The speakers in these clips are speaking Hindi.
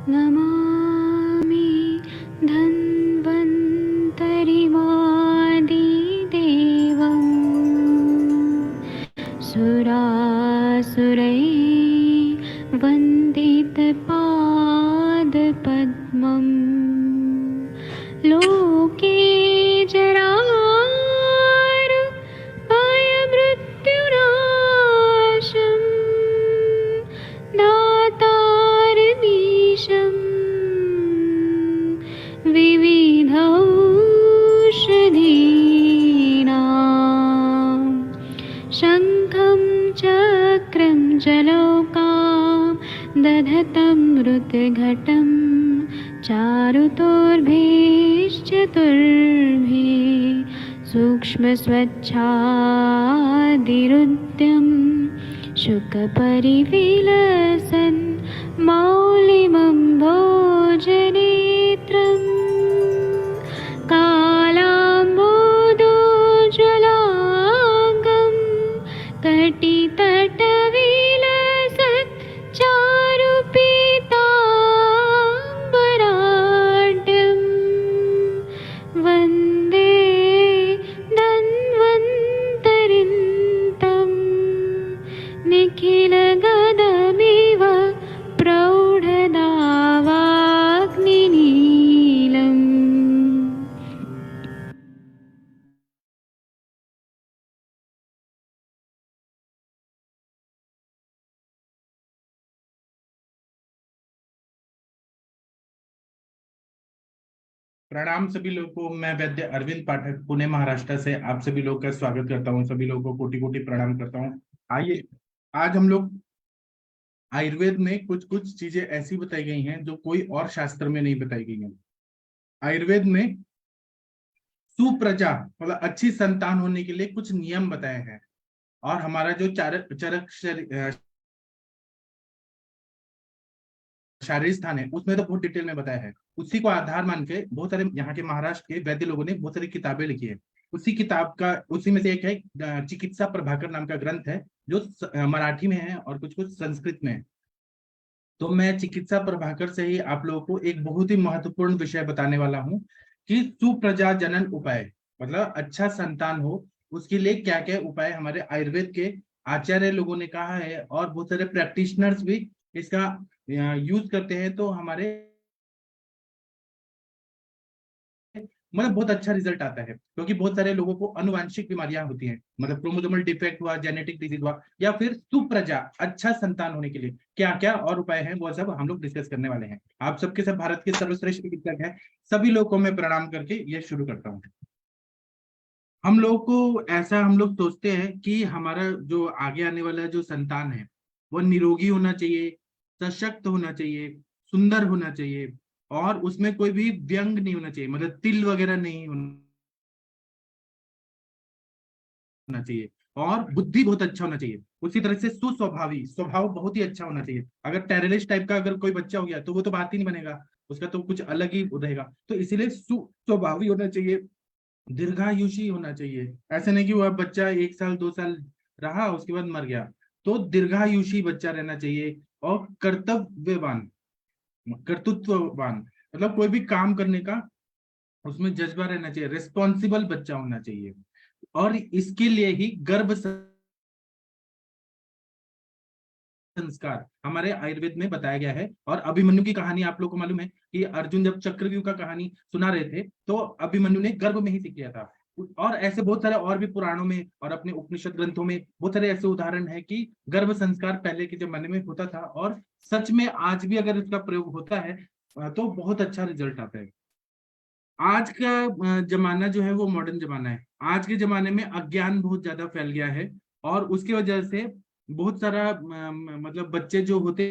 नमामि धन्वन्तरिमादिदेवम् सुरासुरैः वन्दितपादपद्मम् लोके जरामृत्युनाशं दातारमीशं विविधौषधीनां शङ्खं चक्रं जलौकां दधतं मृतघटं चारुतोर्भिश्चतुर्भिः सूक्ष्मस्वच्छादिरुद्यं शुकपरिविलसन् मौलिमं भोजनेत्रम् कालाम्बोदोज्ज्वलाङ्गं कटितटविलसत् चारुपीताम्बराढ्यं वन्दे धन्वन्तरिन्तं निखिलगदमिव प्रौढदावाग्निनीलम्। प्रणाम सभी लोगों को। मैं वैद्य अरविंद पाठक पुणे महाराष्ट्र से आप सभी लोगों का स्वागत करता हूं। सभी लोगों को कोटि कोटि प्रणाम करता हूं। आइए, आज हम लोग आयुर्वेद में कुछ कुछ चीजें ऐसी बताई गई हैं जो कोई और शास्त्र में नहीं बताई गई हैं। आयुर्वेद में सुप्रजा मतलब अच्छी संतान होने के लिए कुछ नियम बताए हैं, और हमारा जो चरक शारीरिक स्थान है उसमें तो बहुत डिटेल में बताया है। उसी को आधार मान के बहुत सारे यहाँ के महाराष्ट्र के वैद्य लोगों ने बहुत सारी किताबें लिखी है। उसी में से एक है चिकित्सा प्रभाकर नाम का ग्रंथ है, जो मराठी में है और कुछ कुछ संस्कृत में है। तो मैं चिकित्सा प्रभाकर से ही आप लोगों को एक बहुत ही महत्वपूर्ण विषय बताने वाला हूँ कि सुप्रजा जनन उपाय मतलब अच्छा संतान हो उसके लिए क्या क्या उपाय हमारे आयुर्वेद के आचार्य लोगों ने कहा है, और बहुत सारे प्रैक्टिशनर्स भी इसका यूज करते हैं। तो हमारे मतलब बहुत अच्छा रिजल्ट आता है, क्योंकि बहुत सारे लोगों को अनुवांशिक बीमारियां होती हैं, मतलब क्रोमोसोमल डिफेक्ट हुआ, जेनेटिक डिजीज हुआ, या फिर सुप्रजा अच्छा संतान होने के लिए क्या क्या और उपाय हैं वो सब हम लोग डिस्कस करने वाले हैं। आप सबके सब भारत के सर्वश्रेष्ठ चिकित्सक हैं, सभी लोगों को मैं प्रणाम करके ये शुरू करता हूँ। हम लोग को ऐसा हम लोग सोचते हैं कि हमारा जो आगे आने वाला जो संतान है वो निरोगी होना चाहिए, सशक्त होना चाहिए, सुंदर होना चाहिए, और उसमें कोई भी व्यंग नहीं होना चाहिए, मतलब तिल वगैरह नहीं होना चाहिए, और बुद्धि बहुत अच्छा होना चाहिए। उसी तरह से सुस्वभावी स्वभाव बहुत ही अच्छा होना चाहिए। अगर टेररिस्ट टाइप का अगर कोई बच्चा हो गया तो वो तो बात ही नहीं बनेगा, उसका तो कुछ अलग ही रहेगा। तो इसीलिए सुस्वभावी होना चाहिए, दीर्घायुषी होना चाहिए। ऐसा नहीं कि वह बच्चा 1 साल 2 साल रहा उसके बाद मर गया। तो दीर्घायुषी बच्चा रहना चाहिए, और कर्तव्यवान कर्तृत्ववान मतलब कोई भी काम करने का उसमें जज्बा रहना चाहिए, रिस्पॉन्सिबल बच्चा होना चाहिए। और इसके लिए ही गर्भ संस्कार हमारे आयुर्वेद में बताया गया है। और अभिमन्यु की कहानी आप लोग को मालूम है कि अर्जुन जब चक्रव्यूह का कहानी सुना रहे थे तो अभिमन्यु ने गर्भ में ही सीख लिया था। और ऐसे बहुत सारे और भी पुराणों में और अपने उपनिषद ग्रंथों में बहुत सारे ऐसे उदाहरण है कि गर्भ संस्कार पहले के जमाने में होता था, और सच में आज भी अगर इसका प्रयोग होता है तो बहुत अच्छा रिजल्ट आता है। आज का जमाना जो है वो मॉडर्न जमाना है। आज के जमाने में अज्ञान बहुत ज्यादा फैल गया है, और उसकी वजह से बहुत सारा मतलब बच्चे जो होते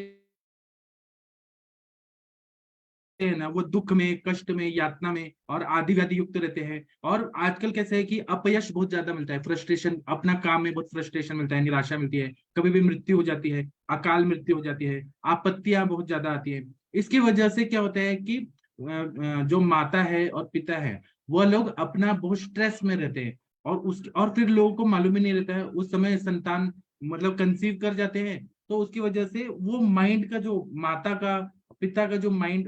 है ना, वो दुख में, कष्ट में, यातना में और आदि व्याधि युक्त रहते हैं। और आजकल कैसे है कि अपयश बहुत ज्यादा मिलता है, फ्रस्ट्रेशन, अपना काम में बहुत फ्रस्ट्रेशन मिलता है, निराशा मिलती है, कभी भी मृत्यु हो जाती है, अकाल मृत्यु हो जाती है, आपत्तियां बहुत ज्यादा आती है। इसकी वजह से क्या होता है कि जो माता है और पिता है वह लोग अपना बहुत स्ट्रेस में रहते हैं, और फिर लोगों को मालूम ही नहीं रहता है उस समय संतान मतलब कंसीव कर जाते हैं। तो उसकी वजह से वो माइंड का जो माता का, पिता का जो माइंड,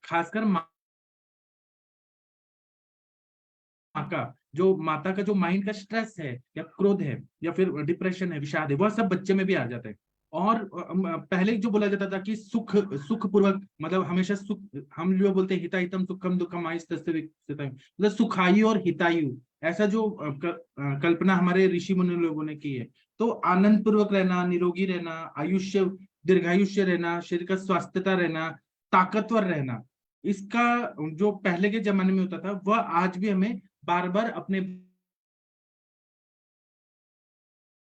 खासकर माता का जो माइंड का स्ट्रेस है या क्रोध है या फिर डिप्रेशन है, विषाद है, वह सब बच्चे में भी आ जाता है। और पहले जो बोला जाता था कि सुख पूर्वक, मतलब हमेशा सुख, हम लोग बोलते हैं हिताहितम सुखम दुखम मतलब सुखायु और हितायु, ऐसा जो कल्पना हमारे ऋषि मुनि लोगों ने की है। तो आनंद पूर्वक रहना, निरोगी रहना, आयुष्य, दीर्घायुष्य रहना, शरीर का स्वास्थ्यता रहना, ताकतवर रहना, इसका जो पहले के जमाने में होता था वह आज भी हमें बार बार अपने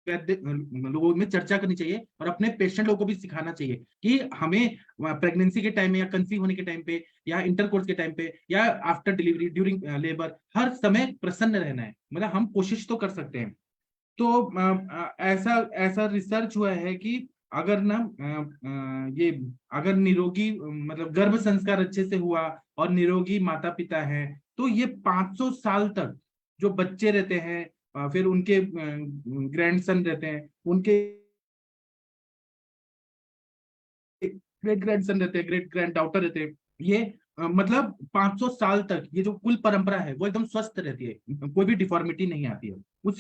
लोगों में चर्चा करनी चाहिए और अपने पेशेंट लोगों को भी सिखाना चाहिए कि हमें प्रेगनेंसी के टाइम में या कंसीव होने के टाइम पे या इंटरकोर्स के टाइम पे या आफ्टर डिलीवरी, ड्यूरिंग लेबर, हर समय प्रसन्न रहना है। मतलब हम कोशिश तो कर सकते हैं। तो ऐसा ऐसा रिसर्च हुआ है कि अगर ना ये अगर निरोगी मतलब गर्भ संस्कार अच्छे से हुआ और निरोगी माता पिता है तो ये 500 साल तक जो बच्चे रहते हैं, फिर उनके ग्रैंडसन रहते हैं, उनके ग्रेट ग्रैंडसन रहते हैं, ग्रेट ग्रैंड डॉटर रहते हैं, ये मतलब 500 साल तक ये जो कुल परंपरा है वो एकदम स्वस्थ रहती है, कोई भी डिफॉर्मिटी नहीं आती है।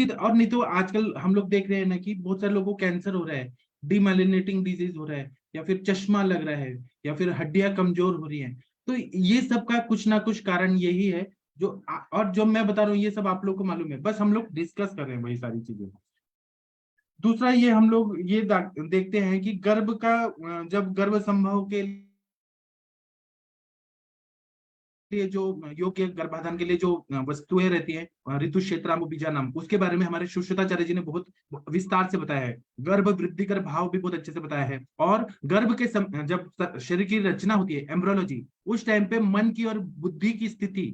और नहीं तो आजकल हम लोग देख रहे हैं ना कि बहुत सारे लोगों को कैंसर हो रहा है, डिमाइलिनेटिंग डिजीज हो रहा है, या फिर चश्मा लग रहा है, या फिर हड्डियां कमजोर हो रही हैं। तो ये सब का कुछ ना कुछ कारण यही है। और जो मैं बता रहा हूँ ये सब आप लोग को मालूम है, बस हम लोग डिस्कस कर रहे हैं वही सारी चीजें। दूसरा ये हम लोग ये देखते हैं कि गर्भ का जब गर्भ संभव के लिए जो योग्य गर्भाधान के लिए जो वस्तुएं रहती हैं, ऋतु क्षेत्राम बीजा नाम, उसके बारे में हमारे सुश्रुताचार्य जी ने बहुत विस्तार से बताया है। गर्भ वृद्धि कर भाव भी बहुत अच्छे से बताया है। और गर्भ के जब शरीर की रचना होती है, एम्ब्रोलॉजी, उस टाइम पे मन की और बुद्धि की स्थिति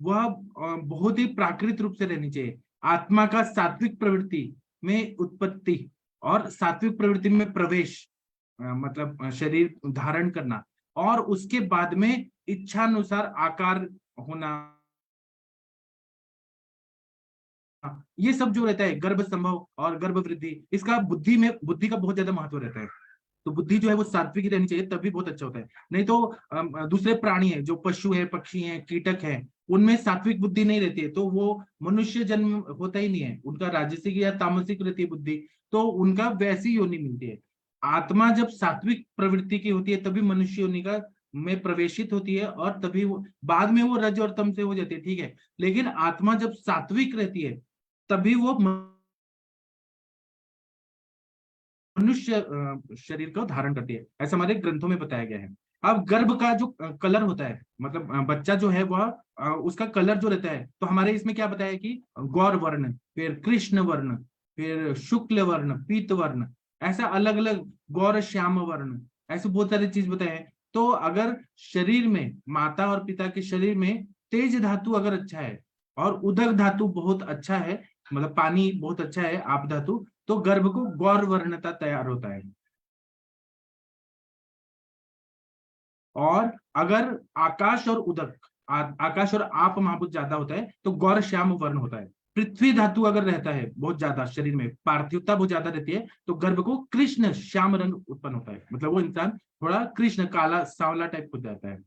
वह बहुत ही प्राकृतिक रूप से रहनी चाहिए। आत्मा का सात्विक प्रवृत्ति में उत्पत्ति और सात्विक प्रवृत्ति में प्रवेश, मतलब शरीर धारण करना, और उसके बाद में इच्छानुसार आकार होना, ये सब जो रहता है गर्भ संभव और गर्भ वृद्धि, इसका बुद्धि का बहुत ज्यादा महत्व रहता है। तो बुद्धि जो है वो सात्विक ही रहनी चाहिए, तभी बहुत अच्छा होता है। नहीं तो दूसरे प्राणी है, जो पशु है, पक्षी है, कीटक है, उनमें सात्विक बुद्धि नहीं रहती है, तो वो मनुष्य जन्म होता ही नहीं है, उनका राजसिक या तामसिक रहती है बुद्धि, तो उनका वैसी योनि मिलती है। आत्मा जब सात्विक प्रवृत्ति की होती है तभी मनुष्य योनि का में प्रवेशित होती है, और तभी वो बाद में वो रज और तम से हो जाती है, ठीक है। लेकिन आत्मा जब सात्विक रहती है तभी वो मनुष्य शरीर को धारण करती है, ऐसा हमारे ग्रंथों में बताया गया है। अब गर्भ का जो कलर होता है, मतलब बच्चा जो है वह उसका कलर जो रहता है, तो हमारे इसमें क्या बताया कि गौर वर्ण, फिर कृष्ण वर्ण, फिर शुक्ल वर्ण, पीत वर्ण, ऐसा अलग अलग, गौर श्याम वर्ण, ऐसे बहुत सारी चीज बताए हैं। तो अगर शरीर में माता और पिता के शरीर में तेज धातु अगर अच्छा है और उदक धातु बहुत अच्छा है, मतलब पानी बहुत अच्छा है, आप धातु, तो गर्भ को गौर वर्णता तैयार होता है। और अगर आकाश और उदक, आकाश और आप महाभूत ज्यादा होता है तो गौर श्याम वर्ण होता है। पृथ्वी धातु अगर रहता है बहुत ज्यादा, शरीर में पार्थिवता बहुत ज्यादा रहती है, तो गर्भ को कृष्ण श्याम रंग उत्पन्न होता है, मतलब वो इंसान थोड़ा कृष्ण काला सांवला टाइप हो जाता है।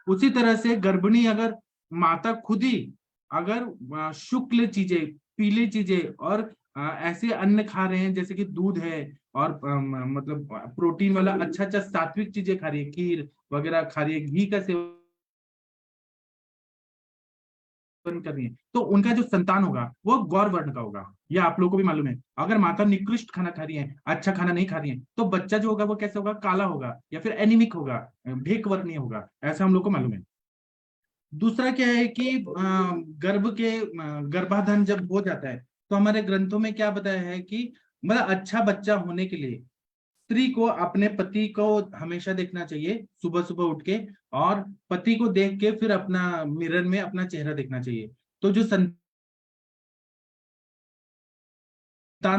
उसी तरह से गर्भिणी अगर माता खुद ही अगर शुक्ल चीजें, पीली चीजें और ऐसे अन्न खा रहे हैं जैसे कि दूध है और मतलब प्रोटीन वाला अच्छा अच्छा सात्विक चीजें खा रही है, खीर वगैरह खा रही है, घी का सेवन कर रही है, तो उनका जो संतान होगा वो गौर वर्ण का होगा। यह आप लोगों को भी मालूम है। अगर माता निकृष्ट खाना खा रही है, अच्छा खाना नहीं खा रही है, तो बच्चा जो होगा वो कैसे होगा, काला होगा या फिर एनीमिक होगा, भेक वर्णीय होगा, ऐसा हम लोग को मालूम है। दूसरा क्या है कि गर्भाधान जब हो जाता है तो हमारे ग्रंथों में क्या बताया है कि मतलब अच्छा बच्चा होने के लिए स्त्री को अपने पति को हमेशा देखना चाहिए सुबह सुबह उठ के, और पति को देख के फिर अपना मिरर में अपना चेहरा देखना चाहिए। तो जो संतान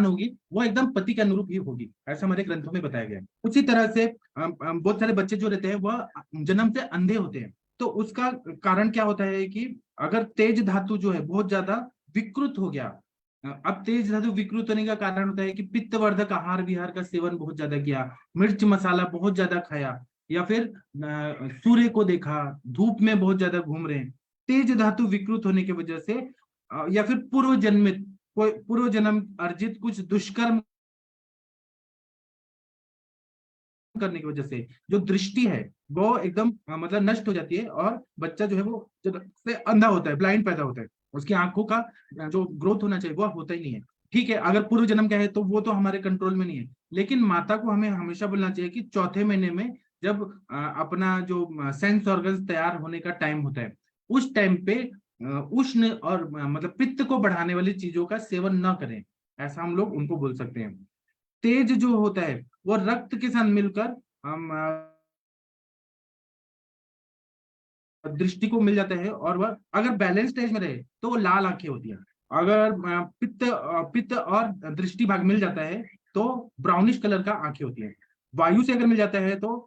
होगी वो एकदम पति के अनुरूप ही होगी, ऐसा हमारे ग्रंथों में बताया गया है। उसी तरह से बहुत सारे बच्चे जो रहते हैं वह जन्म से अंधे होते हैं। तो उसका कारण क्या होता है कि अगर तेज धातु जो है बहुत ज्यादा विकृत हो गया। अब तेज धातु विकृत होने का कारण होता है कि पित्तवर्धक आहार विहार का सेवन बहुत ज्यादा किया, मिर्च मसाला बहुत ज्यादा खाया, या फिर सूर्य को देखा, धूप में बहुत ज्यादा घूम रहे हैं। तेज धातु विकृत होने की वजह से या फिर पूर्व जन्मित कोई पूर्व जन्म अर्जित कुछ दुष्कर्म करने की वजह से जो दृष्टि है वो एकदम मतलब नष्ट हो जाती है, और बच्चा जो है वो से अंधा होता है, ब्लाइंड पैदा होता है। उसकी आंखों का जो ग्रोथ होना चाहिए वो होता ही नहीं है। ठीक है, अगर पूर्व जन्म का है तो वो तो हमारे कंट्रोल में नहीं है, लेकिन माता को हमें हमेशा बोलना चाहिए कि चौथे महीने में जब अपना जो सेंस ऑर्गन्स तैयार होने का टाइम होता है, उस टाइम पे उष्ण और मतलब पित्त को बढ़ाने वाली चीजों का सेवन न करें, ऐसा हम लोग उनको बोल सकते हैं। तेज जो होता है वो रक्त के साथ मिलकर हम दृष्टि को मिल जाता है, और वह अगर बैलेंस स्टेज में रहे तो वो लाल आंखें होती हैं। अगर पित्त और दृष्टि भाग मिल जाता है तो ब्राउनिश कलर का आंखें होती है। वायु से अगर मिल जाता है तो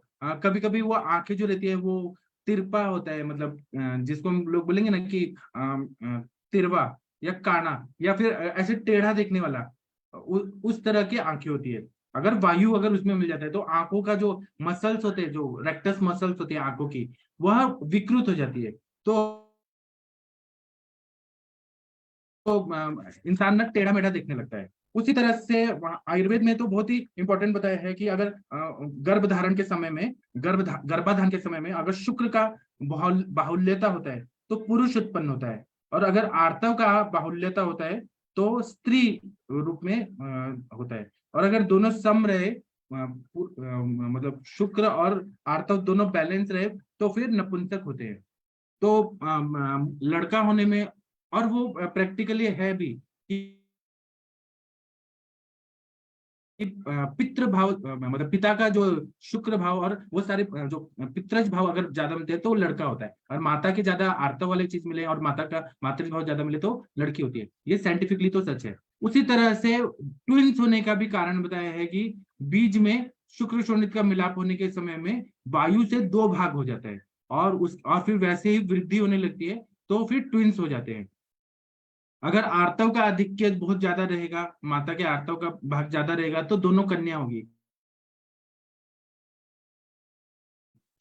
कभी कभी वो आंखें जो रहती है वो तिरपा होता है, मतलब जिसको हम लोग बोलेंगे ना कि तिरवा या काना, या फिर ऐसे टेढ़ा देखने वाला, उस तरह की आंखें होती है। अगर वायु अगर उसमें मिल जाता है तो आंखों का जो मसल्स होते हैं, जो रेक्टस मसल्स होती है आंखों की, वह विकृत हो जाती है। तो इंसान ना टेढ़ा मेढ़ा देखने लगता है। उसी तरह से आयुर्वेद में तो बहुत ही इंपॉर्टेंट बताया है कि अगर गर्भधारण के समय में गर्भाधान के समय में अगर शुक्र का बाहुल्यता होता है तो पुरुष उत्पन्न होता है, और अगर आर्तव का बाहुल्यता होता है तो स्त्री रूप में होता है। और अगर दोनों सम रहे, मतलब शुक्र और आर्तव दोनों बैलेंस रहे, तो फिर नपुंसक होते हैं। तो लड़का होने में, और वो प्रैक्टिकली है भी कि पितृ भाव मतलब पिता का जो शुक्र भाव और वो सारे जो पितृज भाव अगर ज्यादा मिलते हैं तो लड़का होता है, और माता के ज्यादा आर्तव वाले चीज मिले और माता का मातृ भाव ज्यादा मिले तो लड़की होती है। ये साइंटिफिकली तो सच है। उसी तरह से ट्विंस होने का भी कारण बताया है कि बीज में शुक्र शोणित का मिलाप होने के समय में वायु से दो भाग हो जाता है, और फिर वैसे ही वृद्धि होने लगती है, तो फिर ट्विंस हो जाते हैं। अगर आर्तव का आधिक्य बहुत ज्यादा रहेगा, माता के आर्तव का भाग ज्यादा रहेगा, तो दोनों कन्या होगी।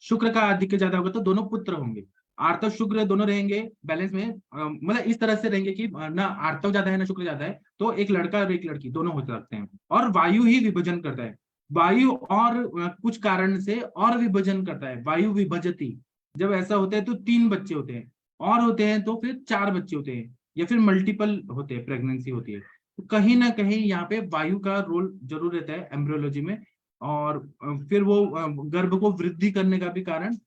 शुक्र का आधिक्य ज्यादा होगा तो दोनों पुत्र होंगे। आर्तव शुक्र दोनों रहेंगे बैलेंस में, मतलब इस तरह से रहेंगे कि ना आर्तव ज्यादा है ना शुक्र ज्यादा है, तो एक लड़का और एक लड़की दोनों हो सकते हैं। और वायु ही विभाजन करता है, वायु और कुछ कारण से और विभाजन करता है, वायु विभजती। जब ऐसा होता है तो तीन बच्चे होते हैं, और होते हैं तो फिर चार बच्चे होते हैं, या फिर मल्टीपल होते हैं, प्रेगनेंसी होती है। तो कहीं ना कहीं यहाँ पे वायु का रोल जरूर रहता है एम्ब्रियोलॉजी में। और फिर वो गर्भ को वृद्धि करने का भी कारण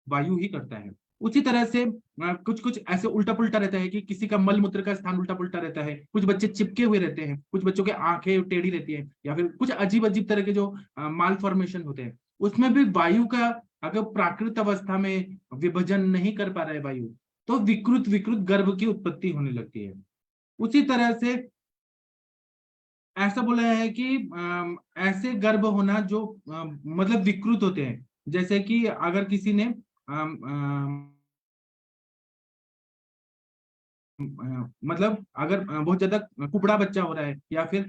वायु ही करता है। उसी तरह से कुछ कुछ ऐसे उल्टा पुल्टा रहता है कि किसी का मल मूत्र का स्थान उल्टा पुल्टा रहता है, कुछ बच्चे चिपके हुए रहते हैं, कुछ बच्चों के आंखें टेढ़ी रहती है, या फिर कुछ अजीब अजीब तरह के जो माल फॉर्मेशन होते हैं, उसमें भी वायु का अगर प्राकृत अवस्था में विभाजन नहीं कर पा रहा है वायु, तो विकृत विकृत गर्भ की उत्पत्ति होने लगती है। उसी तरह से ऐसा बोला है कि ऐसे गर्भ होना जो मतलब विकृत होते हैं, जैसे कि अगर किसी ने मतलब अगर बहुत ज्यादा कुबड़ा बच्चा हो रहा है, या फिर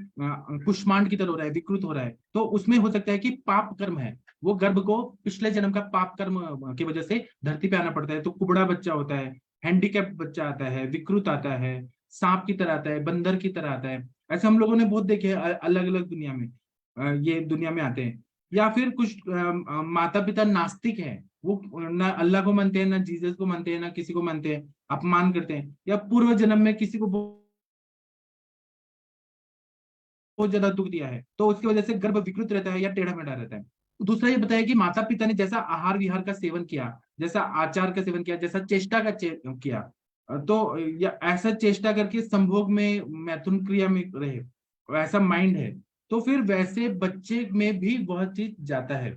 कुष्मांड की तरह हो रहा है, विकृत हो रहा है, तो उसमें हो सकता है कि पाप कर्म है, वो गर्भ को पिछले जन्म का पाप कर्म की वजह से धरती पे आना पड़ता है। तो कुबड़ा बच्चा होता है, हैंडीकैप बच्चा आता है, विकृत आता है, सांप की तरह आता है, बंदर की तरह आता है। ऐसे हम लोगों ने बहुत देखे हैं अलग अलग दुनिया में, ये दुनिया में आते हैं। या फिर कुछ माता पिता नास्तिक है, वो ना अल्लाह को मानते हैं, ना जीसस को मानते हैं, ना किसी को मानते हैं, अपमान करते हैं, या पूर्व जन्म में किसी को बहुत ज्यादा दुख दिया है, तो उसकी वजह से गर्भ विकृत रहता है या टेढ़ा मेढ़ा रहता है। दूसरा ये बताया कि माता पिता ने जैसा आहार विहार का सेवन किया, जैसा आचार का सेवन किया, जैसा चेष्टा का किया, तो या ऐसा चेष्टा करके संभोग में मैथुन क्रिया में रहे, वैसा माइंड है, तो फिर वैसे बच्चे में भी वह चीज जाता है।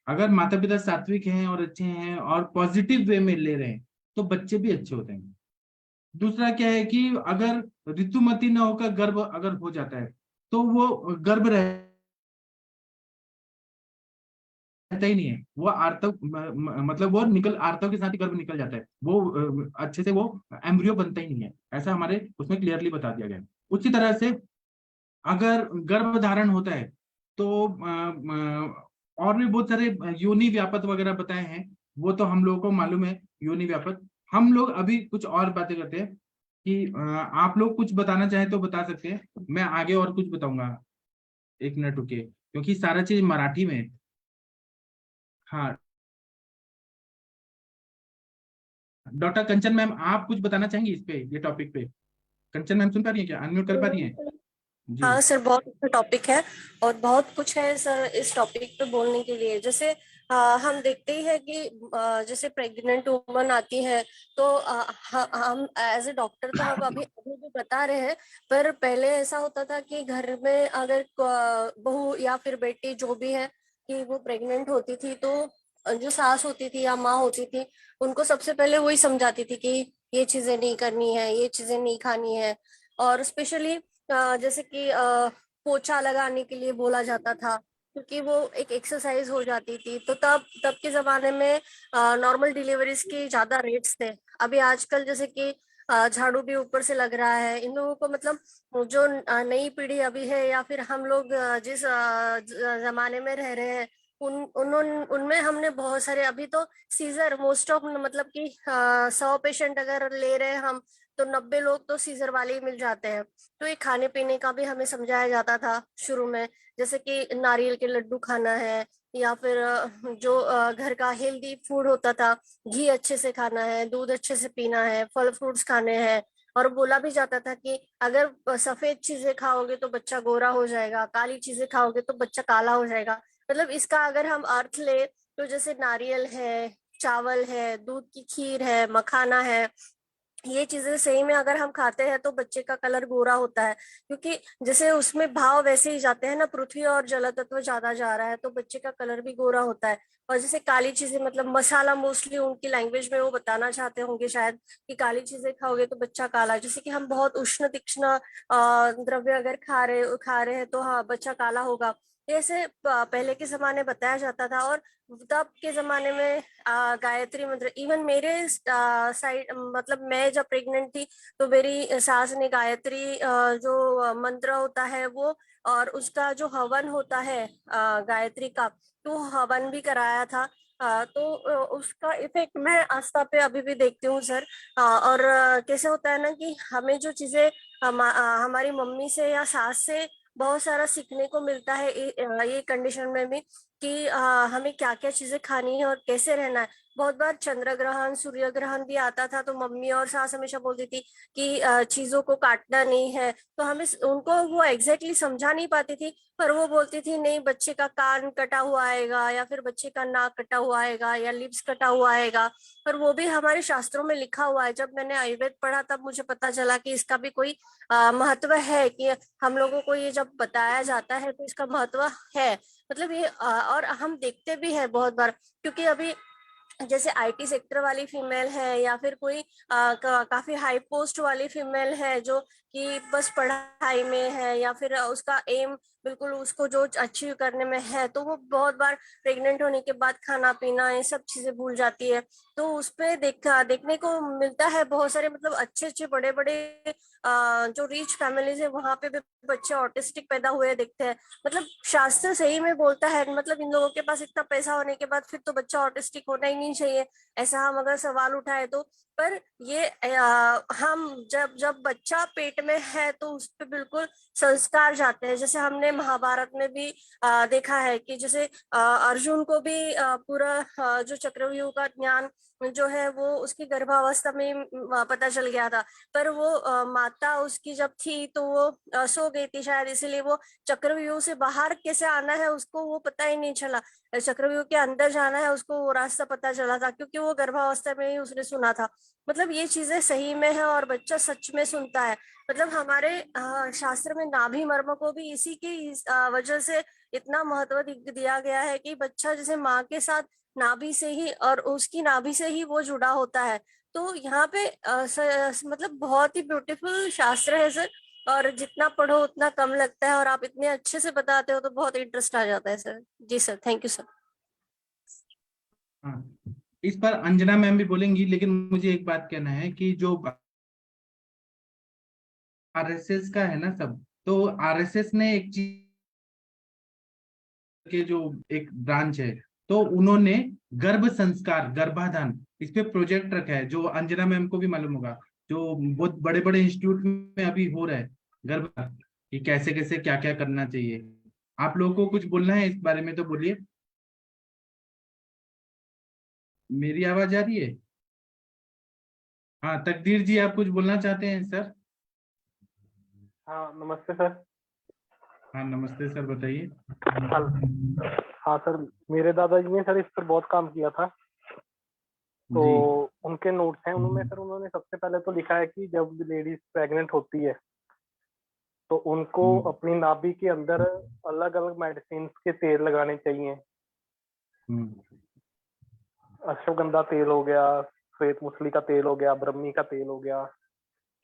अगर माता पिता सात्विक हैं और अच्छे हैं और पॉजिटिव वे में ले रहे हैं तो बच्चे भी अच्छे होते हैं। दूसरा क्या है कि अगर ऋतुमती न होकर गर्भ अगर हो जाता है तो वो गर्भ रहता ही नहीं है, वो आर्तव मतलब वो निकल आर्तव के साथ ही गर्भ निकल जाता है, वो अच्छे से वो एम्ब्रियो बनता ही नहीं है, ऐसा हमारे उसमें क्लियरली बता दिया गया है। उसी तरह से अगर गर्भ धारण होता है तो और भी बहुत सारे योनि व्यापक वगैरह बताए हैं, वो तो हम लोगों को मालूम है योनि व्यापक। हम लोग अभी कुछ और बातें करते हैं कि आप लोग कुछ बताना चाहें तो बता सकते हैं, मैं आगे और कुछ बताऊंगा। एक मिनट रुकिए क्योंकि सारा चीज मराठी में है। हाँ, डॉक्टर कंचन मैम आप कुछ बताना चाहेंगी इस पे, ये टॉपिक पे? कंचन मैम सुन पा रही है क्या, अनम्यूट कर पा रही है? जी। हाँ सर, बहुत अच्छा टॉपिक है और बहुत कुछ है सर इस टॉपिक पे बोलने के लिए। जैसे हम देखते ही है कि जैसे प्रेग्नेंट वुमन आती है तो हम एज ए डॉक्टर तो हम अभी अभी भी बता रहे हैं, पर पहले ऐसा होता था कि घर में अगर बहू या फिर बेटी जो भी है कि वो प्रेग्नेंट होती थी तो जो सास होती थी या माँ होती थी उनको सबसे पहले वही समझाती थी कि ये चीजें नहीं करनी है, ये चीजें नहीं खानी है। और स्पेशली जैसे कि पोछा लगाने के लिए बोला जाता था क्योंकि वो एक एक्सरसाइज हो जाती थी। तो तब तब के जमाने में नॉर्मल डिलीवरीज के ज्यादा रेट्स थे। अभी आजकल जैसे कि झाड़ू भी ऊपर से लग रहा है इन लोगों को, मतलब जो नई पीढ़ी अभी है या फिर हम लोग जिस जमाने में रह रहे हैं उनमें हमने बहुत सारे अभी तो सीजर मोस्ट ऑफ, मतलब कि 100 पेशेंट अगर ले रहे हैं हम तो 90 लोग तो सीजर वाले ही मिल जाते हैं। तो ये खाने पीने का भी हमें समझाया जाता था शुरू में, जैसे कि नारियल के लड्डू खाना है या फिर जो घर का हेल्दी फूड होता था, घी अच्छे से खाना है, दूध अच्छे से पीना है, फल फ्रूट्स खाने हैं। और बोला भी जाता था कि अगर सफेद चीजें खाओगे तो बच्चा गोरा हो जाएगा, काली चीजें खाओगे तो बच्चा काला हो जाएगा। मतलब इसका अगर हम अर्थ ले तो जैसे नारियल है, चावल है, दूध की खीर है, मखाना है, ये चीजें सही में अगर हम खाते हैं तो बच्चे का कलर गोरा होता है। क्योंकि जैसे उसमें भाव वैसे ही जाते हैं ना, पृथ्वी और जल तत्व ज्यादा जा रहा है तो बच्चे का कलर भी गोरा होता है। और जैसे काली चीजें, मतलब मसाला, मोस्टली उनकी लैंग्वेज में वो बताना चाहते होंगे शायद कि काली चीजें खाओगे तो बच्चा काला। जैसे कि हम बहुत उष्ण तीक्ष्ण द्रव्य अगर खा रहे हैं तो हाँ बच्चा काला होगा। ऐसे पहले के जमाने बताया जाता था। और तब के जमाने में गायत्री मंत्र, इवन मेरे साइड, मतलब मैं जब प्रेग्नेंट थी तो मेरी सास ने गायत्री जो मंत्र होता है वो और उसका जो हवन होता है गायत्री का, तो हवन भी कराया था। तो उसका इफेक्ट मैं आस्था पे अभी भी देखती हूँ सर। और कैसे होता है ना कि हमें जो चीजें हमारी मम्मी से या सास से बहुत सारा सीखने को मिलता है ये कंडीशन में भी कि हमें क्या क्या चीजें खानी है और कैसे रहना है। बहुत बार चंद्र ग्रहण, सूर्य ग्रहण भी आता था तो मम्मी और सास हमेशा बोलती थी कि चीजों को काटना नहीं है। तो हमें उनको वो एग्जैक्टली समझा नहीं पाती थी, पर वो बोलती थी नहीं बच्चे का कान कटा हुआ आएगा या फिर बच्चे का नाक कटा हुआ आएगा या लिप्स कटा हुआ आएगा। पर वो भी हमारे शास्त्रों में लिखा हुआ है। जब मैंने आयुर्वेद पढ़ा तब मुझे पता चला कि इसका भी कोई महत्व है, कि हम लोगों को ये जब बताया जाता है तो इसका महत्व है। मतलब ये और हम देखते भी हैं बहुत बार, क्योंकि अभी जैसे आईटी सेक्टर वाली फीमेल है या फिर कोई काफी हाई पोस्ट वाली फीमेल है जो कि बस पढ़ाई में है या फिर उसका एम बिल्कुल उसको जो अचीव करने में है, तो वो बहुत बार प्रेग्नेंट होने के बाद खाना पीना ये सब चीजें भूल जाती है। तो उस पे देखने को मिलता है बहुत सारे, मतलब अच्छे अच्छे बड़े बड़े जो रिच फैमिलीज है वहां पे भी बच्चे ऑटिस्टिक पैदा हुए दिखते हैं। मतलब शास्त्र सही में बोलता है, मतलब इन लोगों के पास इतना पैसा होने के बाद फिर तो बच्चा ऑटिस्टिक होना ही नहीं चाहिए, ऐसा हम अगर सवाल उठाए तो। पर ये हम जब जब बच्चा पेट में है तो उस पे बिल्कुल संस्कार जाते हैं। जैसे हमने महाभारत में भी देखा है कि जैसे अर्जुन को भी पूरा जो चक्रव्यूह का ज्ञान जो है वो उसकी गर्भावस्था में पता चल गया था। पर वो माता उसकी जब थी तो वो सो गई थी शायद, इसीलिए वो चक्रव्यूह से बाहर कैसे आना है उसको वो पता ही नहीं चला। चक्रव्यूह के अंदर जाना है उसको वो रास्ता पता चला था, क्योंकि वो गर्भावस्था में ही उसने सुना था। मतलब ये चीजें सही में है और बच्चा सच में सुनता है। मतलब हमारे शास्त्र में नाभि मर्म को भी इसी की वजह से इतना महत्व दिया गया है कि बच्चा जैसे माँ के साथ नाभि से ही और उसकी नाभि से ही वो जुड़ा होता है। तो यहाँ पे मतलब बहुत ही ब्यूटीफुल शास्त्र है सर। और जितना पढ़ो उतना कम लगता है, और आप इतने अच्छे से बताते हो तो बहुत इंटरेस्ट आ जाता है सर। जी सर, थैंक यू सर। हाँ, इस पर अंजना मैम भी बोलेंगी, लेकिन मुझे एक बात कहना है कि जो आरएसएस का है ना सब, तो आरएसएस ने एक चीज के जो एक ब्रांच है, तो उन्होंने गर्भ संस्कार गर्भाधान इस पे प्रोजेक्ट रखा है, जो अंजना मैम को भी मालूम होगा, जो बहुत बड़े बड़े इंस्टीट्यूट में अभी हो रहा है गर्भ कि कैसे कैसे क्या क्या करना चाहिए। आप लोगों को कुछ बोलना है इस बारे में तो बोलिए। मेरी आवाज आ रही है? हाँ, तकदीर जी आप कुछ बोलना चाहते हैं सर? हाँ नमस्ते सर। हाँ नमस्ते सर, बताइए। हाँ सर, मेरे दादाजी ने सर इस पर बहुत काम किया था। तो जी उनके नोट्स हैं, उनमें सर उन्होंने सबसे पहले तो लिखा है कि जब लेडीज प्रेग्नेंट होती है तो उनको अपनी नाभि के अंदर अलग अलग मेडिसिन के तेल लगाने चाहिए। अश्वगंधा तेल हो गया, श्वेत मुसली का तेल हो गया, ब्रह्मी का तेल हो गया,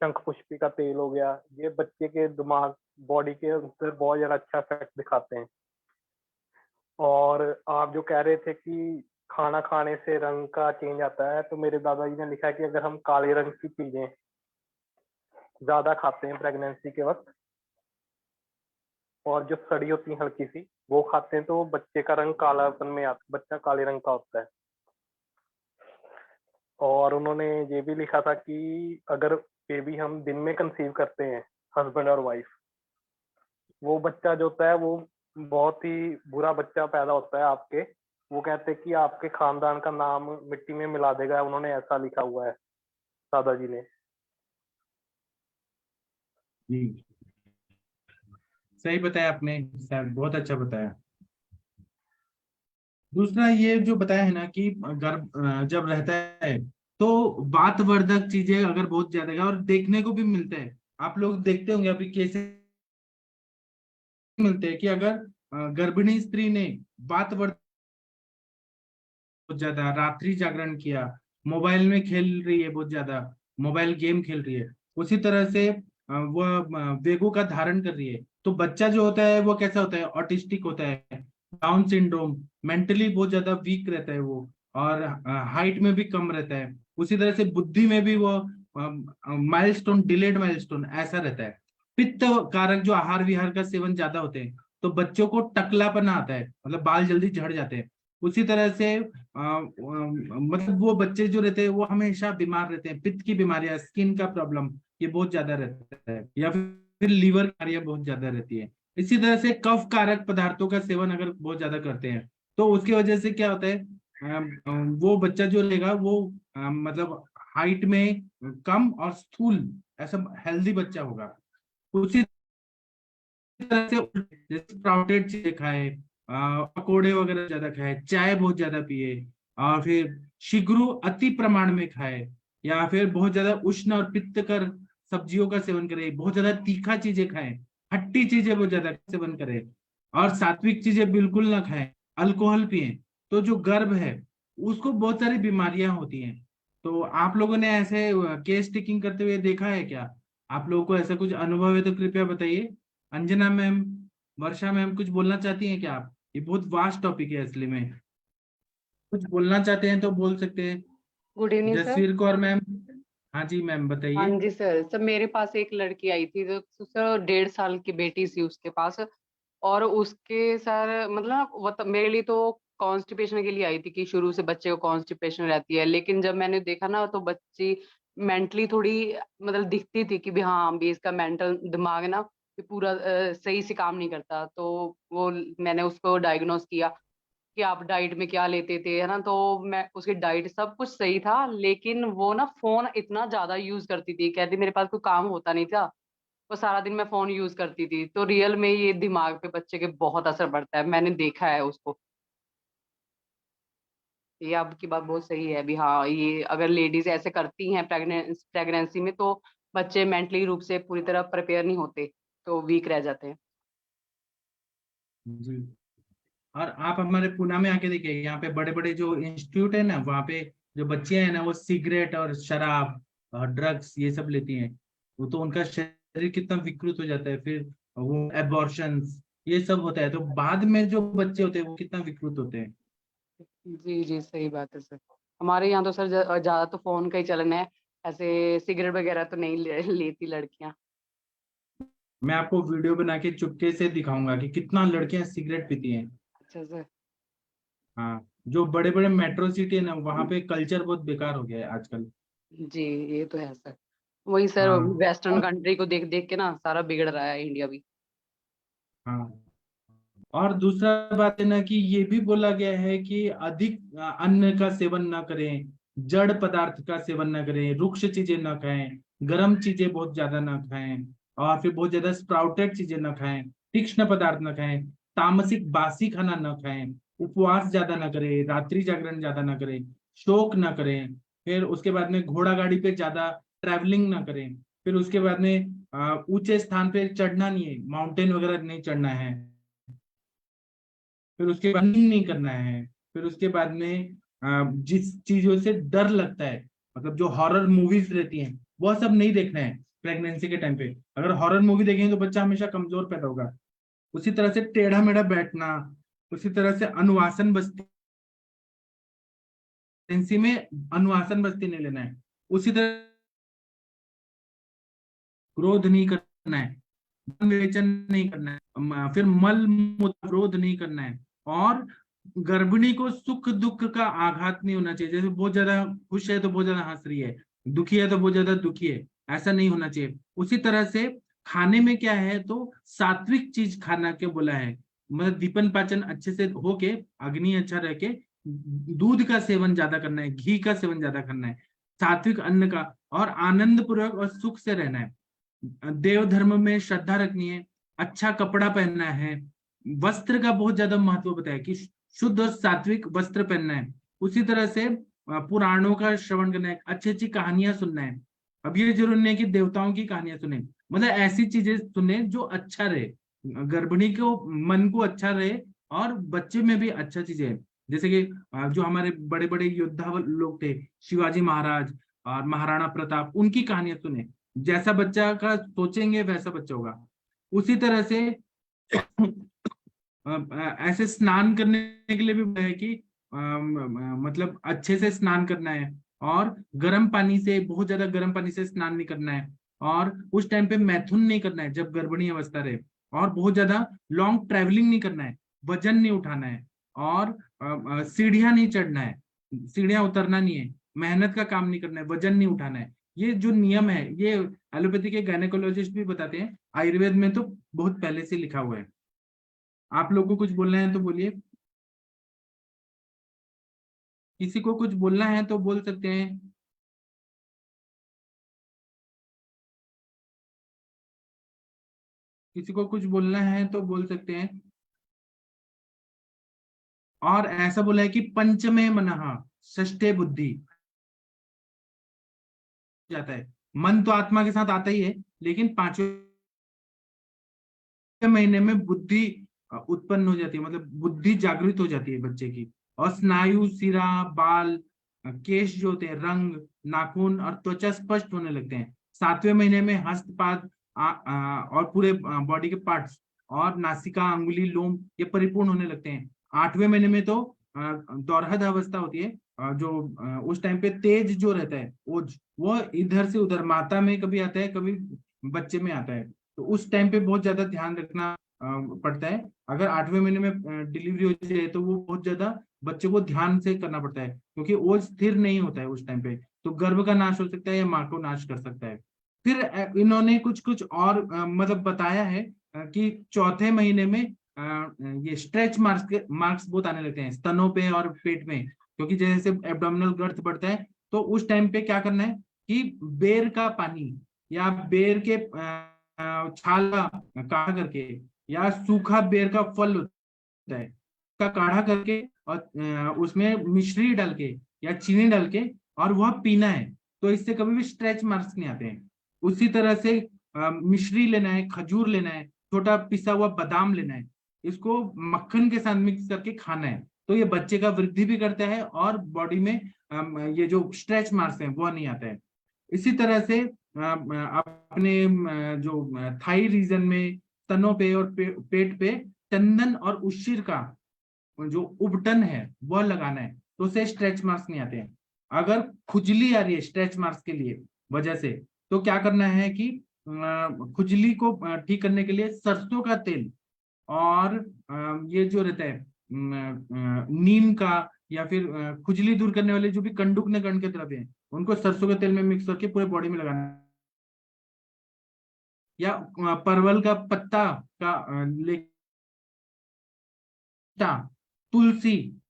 शंख पुष्पी का तेल हो गया। ये बच्चे के दिमाग बॉडी के अंदर बहुत ज्यादा अच्छा इफेक्ट दिखाते हैं। और आप जो कह रहे थे कि खाना खाने से रंग का चेंज आता है, तो मेरे दादाजी ने लिखा है कि अगर हम काले रंग की चीजें ज्यादा खाते हैं प्रेगनेंसी के वक्त, और जो सड़ी होती है हल्की सी वो खाते हैं, तो बच्चे का रंग कालापन में आता, बच्चा काले रंग का होता है। और उन्होंने ये भी लिखा था कि अगर बेबी हम दिन में कंसीव करते हैं, हस्बैंड और वाइफ, वो बच्चा जो होता है वो बहुत ही बुरा बच्चा पैदा होता है आपके। वो कहते हैं कि आपके खानदान का नाम मिट्टी में मिला देगा, उन्होंने ऐसा लिखा हुआ है दादाजी ने। जी, सही बताया आपने सर, बहुत अच्छा बताया। दूसरा ये जो बताया है ना कि गर्भ जब रहता है तो वातवर्धक चीजें अगर बहुत ज्यादा है, और देखने को भी मिलता है, आप लोग देखते होंगे अभी केसेस मिलते हैं कि अगर गर्भिणी स्त्री ने वातवर्धक बहुत ज्यादा रात्रि जागरण किया, मोबाइल में खेल रही है बहुत ज्यादा, मोबाइल गेम खेल रही है, उसी तरह से वह वेगो का धारण कर रही है, तो बच्चा जो होता है वो कैसा होता है, ऑटिस्टिक होता है, डाउन सिंड्रोम, मेंटली बहुत ज्यादा वीक रहता है वो, और हाइट में भी कम रहता है, उसी तरह से बुद्धि में भी वो माइलस्टोन, डिलेड माइलस्टोन ऐसा रहता है। पित्त कारक जो आहार विहार का सेवन ज्यादा होते हैं तो बच्चों को टकलापना आता है, मतलब बाल जल्दी झड़ जाते हैं। उसी तरह से मतलब वो बच्चे जो रहते हैं वो हमेशा बीमार रहते हैं, पित्त की बीमारियां, स्किन का प्रॉब्लम ये बहुत ज्यादा रहता है, या फिर लीवर बीमारियां बहुत ज्यादा रहती है। इसी तरह से कफ कारक पदार्थों का सेवन अगर बहुत ज्यादा करते हैं तो उसकी वजह से क्या होता है, वो बच्चा जो रहेगा वो मतलब हाइट में कम और स्थूल, ऐसा हेल्दी बच्चा होगा। उसी तरह से जैसे स्प्राउटेड चीजें खाए, पकोड़े वगैरह ज्यादा खाए, चाय बहुत ज्यादा पिए, और फिर शीघ्र अति प्रमाण में खाए, या फिर बहुत ज्यादा उष्ण और पित्तकर सब्जियों का सेवन करे, बहुत ज्यादा तीखा चीजें खाएं, खट्टी चीजें बहुत ज्यादा सेवन करें, और सात्विक चीजें बिल्कुल ना खाएं, अल्कोहल पिए, तो जो गर्भ है उसको बहुत सारी बीमारियां होती हैं। तो आप लोगों ने ऐसे केस टेकिंग करते हुए देखा है क्या? आप लोगों को ऐसा कुछ अनुभव है तो कृपया बताइए। अंजना मैम, वर्षा मैम कुछ बोलना चाहती हैं क्या आप? ये बहुत वास्ट टॉपिक है असली में, कुछ बोलना चाहते हैं तो बोल सकते हैं। Good evening sir. Jasveer Kaur ma'am. हाँ जी मैम, हाँ बताइए। जी सर। सर मेरे पास एक लड़की आई थी, तो सर 1.5 साल की बेटी थी उसके पास। और उसके सर मतलब मेरे लिए तो कॉन्स्टिपेशन के लिए आई थी कि शुरू से बच्चे को कॉन्स्टिपेशन रहती है, लेकिन जब मैंने देखा ना तो बच्ची मेंटली थोड़ी मतलब दिखती थी कि भी हाँ भी इसका मेंटल दिमाग है ना कि पूरा सही से काम नहीं करता। तो वो मैंने उसको डायग्नोस किया। कि आप डाइट में क्या लेते थे, है ना। तो मैं उसकी डाइट सब कुछ सही था, लेकिन वो ना फोन इतना ज्यादा यूज करती थी, कहती मेरे पास कोई काम होता नहीं था, वो सारा दिन मैं फोन यूज करती थी। तो रियल में ये दिमाग पे बच्चे के बहुत असर पड़ता है, मैंने देखा है उसको। ये आपकी बात बहुत सही है अभी। हाँ, ये अगर लेडीज ऐसे करती हैं प्रेगनेंसी में, तो बच्चे मेंटली रूप से पूरी तरह प्रिपेयर नहीं होते, तो वीक रह जाते हैं। जी। और आप हमारे पुणे में आके देखिए, यहाँ पे बड़े बड़े जो इंस्टीट्यूट है ना, वहाँ पे जो बच्चे हैं ना, वो सिगरेट और शराब और ड्रग्स ये सब लेती हैं। वो तो उनका शरीर कितना विकृत हो जाता है, फिर वो एबॉर्शंस ये सब होता है, तो बाद में जो बच्चे होते हैं वो कितना विकृत होते हैं। जी जी, सही बात है सर। हमारे यहाँ तो सर ज्यादा तो फोन का ही चलन है, ऐसे सिगरेट वगैरह तो नहीं लेती लड़कियां। मैं आपको वीडियो बना के चुपके से दिखाऊंगा कि कितना लड़कियां सिगरेट पीती हैं। अच्छा सर। हाँ, जो बड़े बड़े मेट्रो सिटी है ना, वहाँ पे कल्चर बहुत बेकार हो गया है आजकल। जी, ये तो है सर। वही सर, हाँ। वेस्टर्न कंट्री को देख देख के ना सारा बिगड़ रहा है इंडिया भी। हाँ, और दूसरा बात है ना कि ये भी बोला गया है कि अधिक अन्न का सेवन ना करें, जड़ पदार्थ का सेवन ना करें, रुक्ष चीजें ना खाएं, गर्म चीजें बहुत ज्यादा ना खाएं, और फिर बहुत ज्यादा स्प्राउटेड चीजें ना खाएं, तीक्ष्ण पदार्थ ना खाएं, तामसिक बासी खाना ना खाएं, उपवास ज्यादा ना करें, रात्रि जागरण ज्यादा ना करें, शोक ना करें। फिर उसके बाद में घोड़ा गाड़ी पे ज्यादा ट्रैवलिंग ना करें। फिर उसके बाद में ऊंचे स्थान पे चढ़ना नहीं है, माउंटेन वगैरह नहीं चढ़ना है। फिर उसके बाद नहीं करना है। फिर उसके बाद में जिस चीजों से डर लगता है, मतलब जो हॉरर मूवीज रहती हैं, वो सब नहीं देखना है प्रेगनेंसी के टाइम पे। अगर हॉरर मूवी देखेंगे तो बच्चा हमेशा कमजोर पैदा होगा। उसी तरह से टेढ़ा मेढ़ा बैठना, उसी तरह से अनुवासन बस्ती, प्रेगनेंसी में अनुवासन बस्ती नहीं लेना है। उसी तरह क्रोध नहीं करना है, विवेचन नहीं करना है, फिर मल मूत्र क्रोध नहीं करना है। और गर्भिणी को सुख दुख का आघात नहीं होना चाहिए, जैसे बहुत ज्यादा खुश है तो बहुत ज्यादा हंस रही है, दुखी है तो बहुत ज्यादा दुखी है, ऐसा नहीं होना चाहिए। उसी तरह से खाने में क्या है, तो सात्विक चीज खाना के बोला है, मतलब दीपन पाचन अच्छे से होके, अग्नि अच्छा रह के, दूध का सेवन ज्यादा करना है, घी का सेवन ज्यादा करना है, सात्विक अन्न का, और आनंद पूर्वक और सुख से रहना है। देव धर्म में श्रद्धा रखनी है, अच्छा कपड़ा पहनना है, वस्त्र का बहुत ज्यादा महत्व बताया कि शुद्ध और सात्विक वस्त्र पहनना है। उसी तरह से पुराणों का श्रवण करना है, अच्छी अच्छी कहानियां सुनना है। अब ये जरूरी नहीं है कि देवताओं की कहानियां सुने, मतलब ऐसी चीजें सुने जो अच्छा रहे, गर्भिणी को मन को अच्छा रहे, और बच्चे में भी अच्छा चीजें है। जैसे कि जो हमारे बड़े बड़े योद्धा लोग थे, शिवाजी महाराज और महाराणा प्रताप, उनकी कहानियां सुने। जैसा बच्चा का सोचेंगे वैसा बच्चा होगा। उसी तरह से ऐसे स्नान करने के लिए भी है कि मतलब अच्छे से स्नान करना है, और गर्म पानी से, बहुत ज्यादा गर्म पानी से स्नान नहीं करना है, और उस टाइम पे मैथुन नहीं करना है जब गर्भिणी अवस्था रहे, और बहुत ज्यादा लॉन्ग ट्रैवलिंग नहीं करना है, वजन नहीं उठाना है, और सीढ़ियां नहीं चढ़ना है, सीढ़ियां उतरना नहीं है, मेहनत का काम नहीं करना है, वजन नहीं उठाना है। ये जो नियम है, ये एलोपैथी के गायनेकोलॉजिस्ट भी बताते हैं, आयुर्वेद में तो बहुत पहले से लिखा हुआ है। आप लोग को कुछ बोलना है तो बोलिए, किसी को कुछ बोलना है तो बोल सकते हैं। किसी को कुछ बोलना है तो बोल सकते हैं। और ऐसा बोला है कि पंचमे मनः षष्ठे बुद्धि जाता है। मन तो आत्मा के साथ आता ही है, लेकिन 5वें महीने में बुद्धि उत्पन्न हो जाती है, मतलब बुद्धि जागृत हो जाती है बच्चे की। और स्नायु, सिरा, बाल, केश जो होते हैं, रंग, नाखून और त्वचा स्पष्ट होने लगते हैं। 7वें महीने में हस्तपाद और पूरे बॉडी के पार्ट्स और नासिका, अंगुली, लोम ये परिपूर्ण होने लगते हैं। 8वें महीने में तो दौरहद अवस्था होती है, जो उस टाइम पे तेज जो रहता है, वो इधर से उधर माता में कभी आता है, कभी बच्चे में आता है। तो उस टाइम पे बहुत ज्यादा ध्यान रखना पड़ता है। अगर 8वें महीने में डिलीवरी हो जाए तो वो बहुत ज्यादा बच्चे को ध्यान से करना पड़ता है, क्योंकि वो स्थिर नहीं होता है उस टाइम पे, तो गर्भ का नाश हो सकता है या माँ को नाश कर सकता है। फिर इन्होंने कुछ कुछ और मतलब बताया है कि चौथे महीने में ये स्ट्रेच मार्क्स बहुत आने लगते हैं स्तनों पे और पेट में, क्योंकि जैसे एब्डोमिनल गर्थ बढ़ता है तो उस टाइम पे क्या करना है कि बेर का पानी या बेर के छाल का काढ़ा करके या सूखा बेर का फल होता है का काढ़ा करके और उसमें मिश्री डाल के या चीनी डाल के और वह पीना है, तो इससे कभी भी स्ट्रेच मार्क्स नहीं आते हैं। उसी तरह से मिश्री लेना है, खजूर लेना है, छोटा पिसा हुआ बादाम लेना है, इसको मक्खन के साथ मिक्स करके खाना है, तो ये बच्चे का वृद्धि भी करता है और बॉडी में ये जो स्ट्रेच मार्क्स हैं वो नहीं आता है। इसी तरह से अपने जो थाई रीजन में तनों पे और पेट पे चंदन और उशीर का जो उबटन है वह लगाना है, तो उसे स्ट्रेच मार्क्स नहीं आते हैं। अगर खुजली आ रही है स्ट्रेच मार्क्स के लिए वजह से, तो क्या करना है कि खुजली को ठीक करने के लिए सरसों का तेल और ये जो रहता है नीम का या फिर खुजली दूर करने वाले जो भी कंडुकने गण के द्रव्य हैं उनको सरसों के तेल में मिक्स करके पूरे बॉडी में लगाना है। या परवल का पत्ता का तुलसी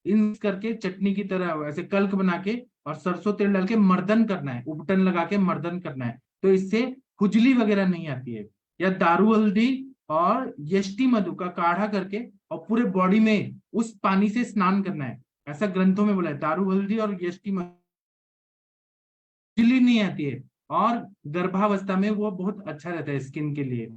इन करके चटनी की तरह ऐसे कल्क बना के और सरसों तेल डाल के मर्दन करना है, उपटन लगा के मर्दन करना है, तो इससे खुजली वगैरह नहीं आती है। या दारू हल्दी और यष्टि मधु का काढ़ा करके और पूरे बॉडी में उस पानी से स्नान करना है, ऐसा ग्रंथों में बोला है। दारू हल्दी और यष्टि मधु खुजली नहीं आती है और गर्भावस्था में वो बहुत अच्छा रहता है स्किन के लिए।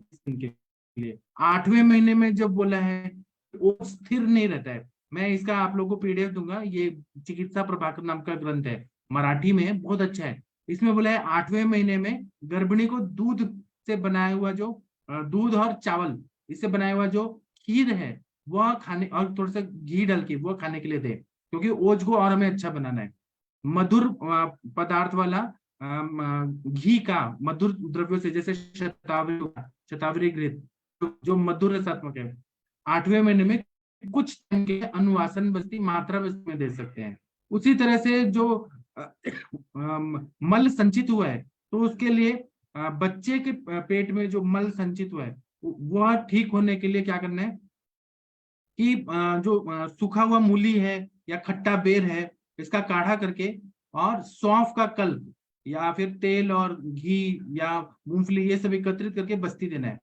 8वें महीने में जब बोला है वो स्थिर नहीं रहता है। मैं इसका आप लोगों को पीडीएफ दूंगा, ये चिकित्सा प्रभाकर नाम का ग्रंथ है, मराठी में, बहुत अच्छा है। इसमें बोला है 8वें महीने में गर्भिणी को दूध से बनाया हुआ जो दूध और चावल इससे बनाया हुआ जो खीर है वह खाने और थोड़ा सा घी डाल के वो खाने के लिए दे, क्योंकि ओज को और हमें अच्छा बनाना है। मधुर पदार्थ वाला घी का मधुर द्रव्यों से जैसे शतावरी घृत जो मधुर रसात्मक है 8वें महीने में कुछ के अनुवासन बस्ती मात्रा में दे सकते हैं। उसी तरह से जो मल संचित हुआ है तो उसके लिए बच्चे के पेट में जो मल संचित हुआ है वह ठीक होने के लिए क्या करना है कि जो सूखा हुआ मूली है या खट्टा बेर है इसका काढ़ा करके और सौंफ का कल्प या फिर तेल और घी या मूंगफली ये सब एकत्रित करके बस्ती देना है।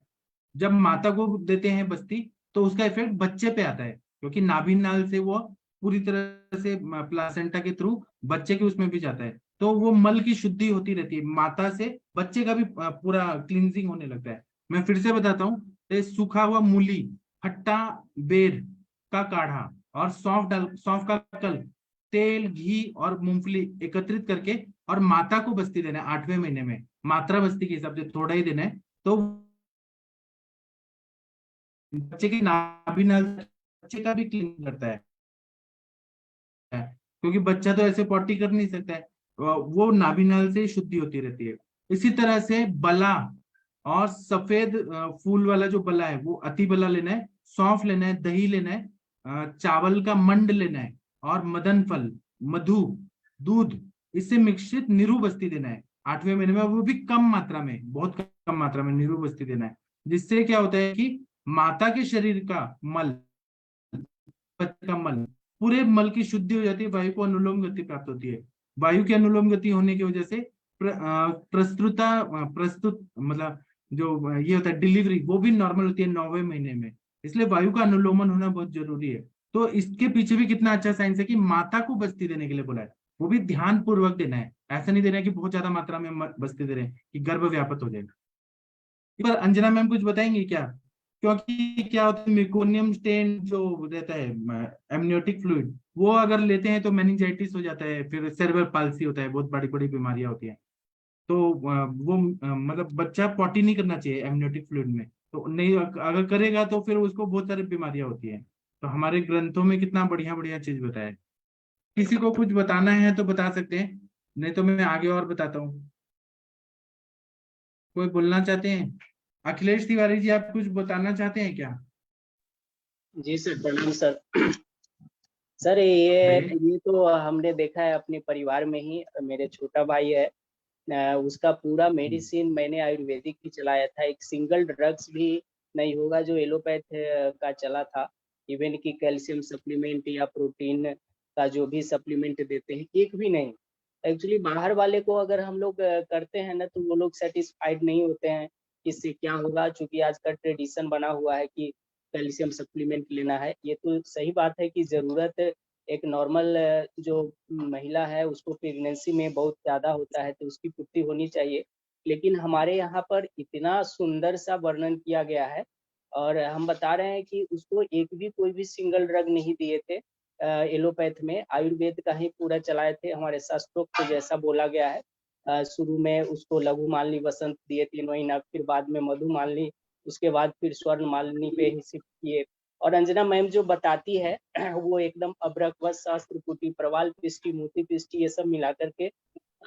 जब माता को देते हैं बस्ती तो उसका इफेक्ट बच्चे पे आता है, क्योंकि नाभि नाल से वो पूरी तरह से प्लासेंटा के थ्रू बच्चे के उसमें भी जाता है, तो वो मल की शुद्धि होती रहती है, माता से बच्चे का भी पूरा क्लींजिंग होने लगता है। मैं फिर से बताता हूँ, सूखा हुआ मूली, खट्टा बेर का काढ़ा और सौंफ का कल्प, तेल, घी और मूंगफली एकत्रित करके और माता को बस्ती देना है 8वें महीने में, मात्रा बस्ती के हिसाब से थोड़ा ही देना है, तो बच्चे की नाभि नाल बच्चे का भी क्लीन करता है, क्योंकि बच्चा तो ऐसे पॉटी कर नहीं सकता है, वो नाभि नाल से शुद्धि होती रहती है। इसी तरह से बला और सफेद फूल वाला जो बला है वो अति बला लेना है, सौंफ लेना है, दही लेना है, चावल का मंड लेना है और मदन फल, मधु, दूध, इससे मिश्रित नीरू बस्ती देना है 8वें महीने में, वो भी कम मात्रा में, बहुत कम मात्रा में नीरू बस्ती देना है। जिससे क्या होता है कि माता के शरीर का मल पूरे मल की शुद्धि हो जाती है, वायु को अनुलोम गति प्राप्त होती है। वायु की अनुलोम गति होने की वजह से प्रस्तुत मतलब जो ये होता है डिलीवरी वो भी नॉर्मल होती है 9वें महीने में, इसलिए वायु का अनुलोमन होना बहुत जरूरी है। तो इसके पीछे भी कितना अच्छा साइंस है कि माता को बस्ती देने के लिए बोला है, वो भी ध्यान पूर्वक देना है, ऐसा नहीं देना है कि बहुत ज्यादा मात्रा में बस्ती दे रहे हैं कि गर्भ व्यापत हो जाएगा। पर अंजना मैम कुछ बताएंगे क्या? क्योंकि क्या होता है मेकोनियम स्टेन जो रहता है एमनियोटिक फ्लूइड वो अगर लेते हैं तो मेनिंजाइटिस हो जाता है, फिर सेरेब्रल पाल्सी होता है, बहुत बड़ी बड़ी बीमारियां होती हैं। तो वो मतलब बच्चा पॉटी नहीं करना चाहिए एमनियोटिक फ्लूइड में, तो नहीं अगर करेगा तो फिर उसको बहुत सारी बीमारियां होती हैं। तो हमारे ग्रंथों में कितना बढ़िया बढ़िया चीज बताया है। किसी को कुछ बताना है तो बता सकते हैं, नहीं तो मैं आगे और बताता हूँ। कोई बोलना चाहते हैं? अखिलेश तिवारी जी आप कुछ बताना चाहते हैं क्या? जी सर, प्रणाम सर। सर ये तो हमने देखा है अपने परिवार में ही, मेरे छोटा भाई है, उसका पूरा मेडिसिन मैंने आयुर्वेदिक ही चलाया था, एक सिंगल ड्रग्स भी नहीं होगा जो एलोपैथ का चला था। इवन कि कैल्शियम सप्लीमेंट या प्रोटीन का जो भी सप्लीमेंट देते हैं, एक भी नहीं। एक्चुअली बाहर वाले को अगर हम लोग करते हैं ना, तो वो लोग सेटिस्फाइड नहीं होते हैं। इससे क्या होगा, चूंकि आज का ट्रेडिशन बना हुआ है कि कैल्शियम सप्लीमेंट लेना है। ये तो सही बात है कि जरूरत एक नॉर्मल जो महिला है उसको प्रेगनेंसी में बहुत ज्यादा होता है, तो उसकी पूर्ति होनी चाहिए। लेकिन हमारे यहाँ पर इतना सुंदर सा वर्णन किया गया है, और हम बता रहे हैं कि उसको एक भी कोई भी सिंगल ड्रग नहीं दिए थे। एलोपैथ में आयुर्वेद का ही पूरा चलाए थे। हमारे शास्त्रों को जैसा बोला गया है, शुरू में उसको लघु मालिनी वसंत दिए 3 महीना, फिर बाद में मधु मालिनी, उसके बाद फिर स्वर्ण मालिनी पे ही शिफ्ट किए। और अंजना मैम जो बताती है वो एकदम अभ्रकवत शास्त्र कुटी प्रवाल पिष्टि मोती पिष्टि ये सब मिला करके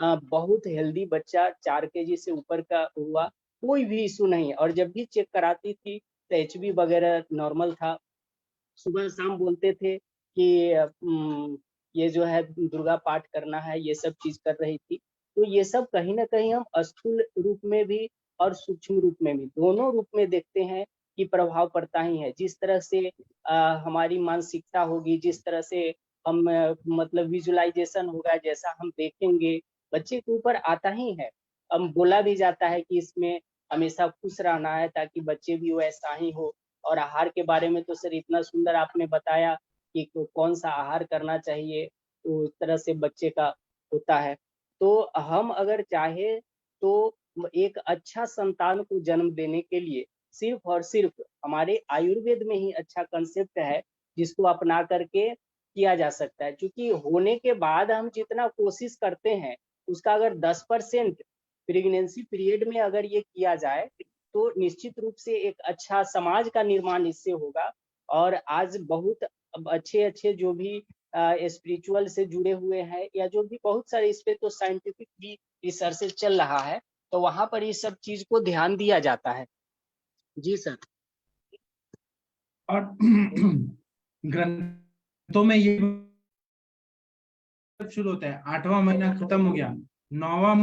बहुत हेल्दी बच्चा 4 kg से ऊपर का हुआ, कोई भी इशू नहीं। और जब भी चेक कराती थी तो HB वगैरह नॉर्मल था। सुबह शाम बोलते थे कि ये जो है दुर्गा पाठ करना है, ये सब चीज कर रही थी। तो ये सब कहीं ना कहीं हम स्थूल रूप में भी और सूक्ष्म रूप में भी, दोनों रूप में देखते हैं कि प्रभाव पड़ता ही है। जिस तरह से हमारी मानसिकता होगी, जिस तरह से हम मतलब विजुअलाइजेशन होगा, जैसा हम देखेंगे बच्चे के ऊपर आता ही है। हम बोला भी जाता है कि इसमें हमेशा खुश रहना है ताकि बच्चे भी वैसा ही हो। और आहार के बारे में तो सर इतना सुंदर आपने बताया कि कौन सा आहार करना चाहिए, तो उस तरह से बच्चे का होता है। तो हम अगर चाहे तो एक अच्छा संतान को जन्म देने के लिए सिर्फ और सिर्फ हमारे आयुर्वेद में ही अच्छा कंसेप्ट है, जिसको अपना करके किया जा सकता है। क्योंकि होने के बाद हम जितना कोशिश करते हैं, उसका अगर 10% प्रेगनेंसी पीरियड में अगर ये किया जाए, तो निश्चित रूप से एक अच्छा समाज का निर्माण इससे होगा। और आज बहुत अच्छे अच्छे जो भी स्पिरिचुअल से जुड़े हुए हैं, या जो भी बहुत सारे, इस पे तो साइंटिफिक भी रिसर्च चल रहा है, तो वहां पर इस सब चीज को ध्यान दिया जाता है। जी सर। और ग्रंथों में ये शुरू होता है, 8वां महीना खत्म हो गया, 9वां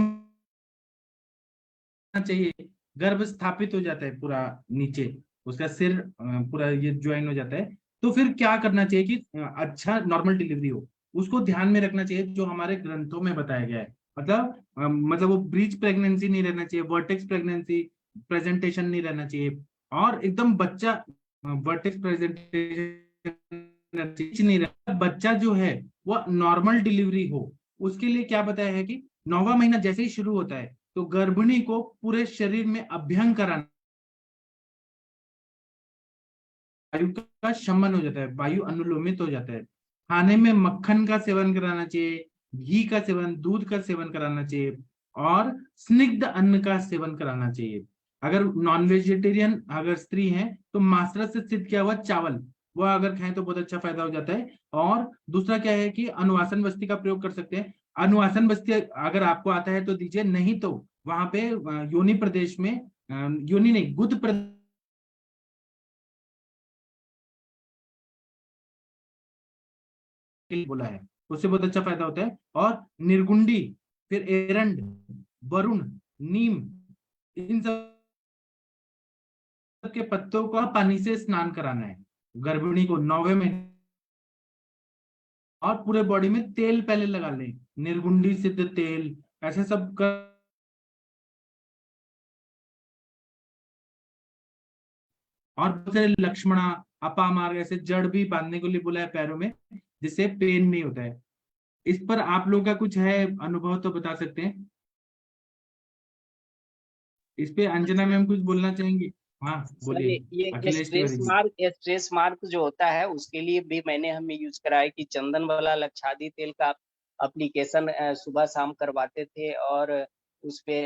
चाहिए, गर्भ स्थापित हो जाता है पूरा नीचे, उसका सिर पूरा ये ज्वाइन हो जाता है। तो फिर क्या करना चाहिए कि अच्छा नॉर्मल डिलीवरी हो, उसको ध्यान में रखना चाहिए जो हमारे ग्रंथों में बताया गया है। मतलब वो ब्रीच प्रेगनेंसी नहीं रहना चाहिए, वर्टेक्स प्रेगनेंसी प्रेजेंटेशन नहीं रहना चाहिए, और एकदम बच्चा वर्टेक्स प्रेजेंटेशन नहीं रहना, बच्चा जो है वो नॉर्मल डिलीवरी हो। उसके लिए क्या बताया है कि 9वां महीना जैसे ही शुरू होता है तो गर्भिणी को पूरे शरीर में अभ्यंग कराना, वायु का शमन हो जाता है, वायु अनुलोमित हो जाता है। खाने में मक्खन का सेवन कराना चाहिए, घी का सेवन, दूध का सेवन कराना चाहिए, और स्निग्ध अन्न का सेवन कराना चाहिए। अगर नॉन वेजिटेरियन अगर स्त्री हैं तो मास्टरस से सिद्ध किया हुआ चावल वो अगर खाएं तो बहुत अच्छा फायदा हो जाता है। और दूसरा क्या है कि अनुवासन बस्ती का प्रयोग कर सकते हैं। अनुवासन बस्ती अगर आपको आता है तो दीजिए, नहीं तो वहां पे योनि प्रदेश में, योनि नहीं, गुद प्रदेश बोला है, उससे बहुत अच्छा फायदा होता है। और निर्गुंडी, फिर एरंड, वरुण, नीम, इन सब के पत्तों का पानी से स्नान कराना है गर्भिणी को 9वें महीने। और पूरे बॉडी में तेल पहले लगा लें, निर्गुंडी सिद्ध तेल, ऐसे सब कर। और बहुत सारे लक्ष्मणा, अपामार्ग, ऐसे जड़ भी बांधने के लिए बोला है पैरों में, जिससे पेन नहीं होता है। इस पर आप लोगों का कुछ है अनुभव तो बता सकते हैं। इस पे अंजना मैम कुछ बोलना चाहेंगी? हाँ सर बोलिए, ये अखिलेश तिवारी जी। स्ट्रेस मार्क जो होता है उसके लिए भी हमें यूज करा है कि चंदन वाला लक्षादी तेल का एप्लीकेशन सुबह शाम करवाते थे। और उस पे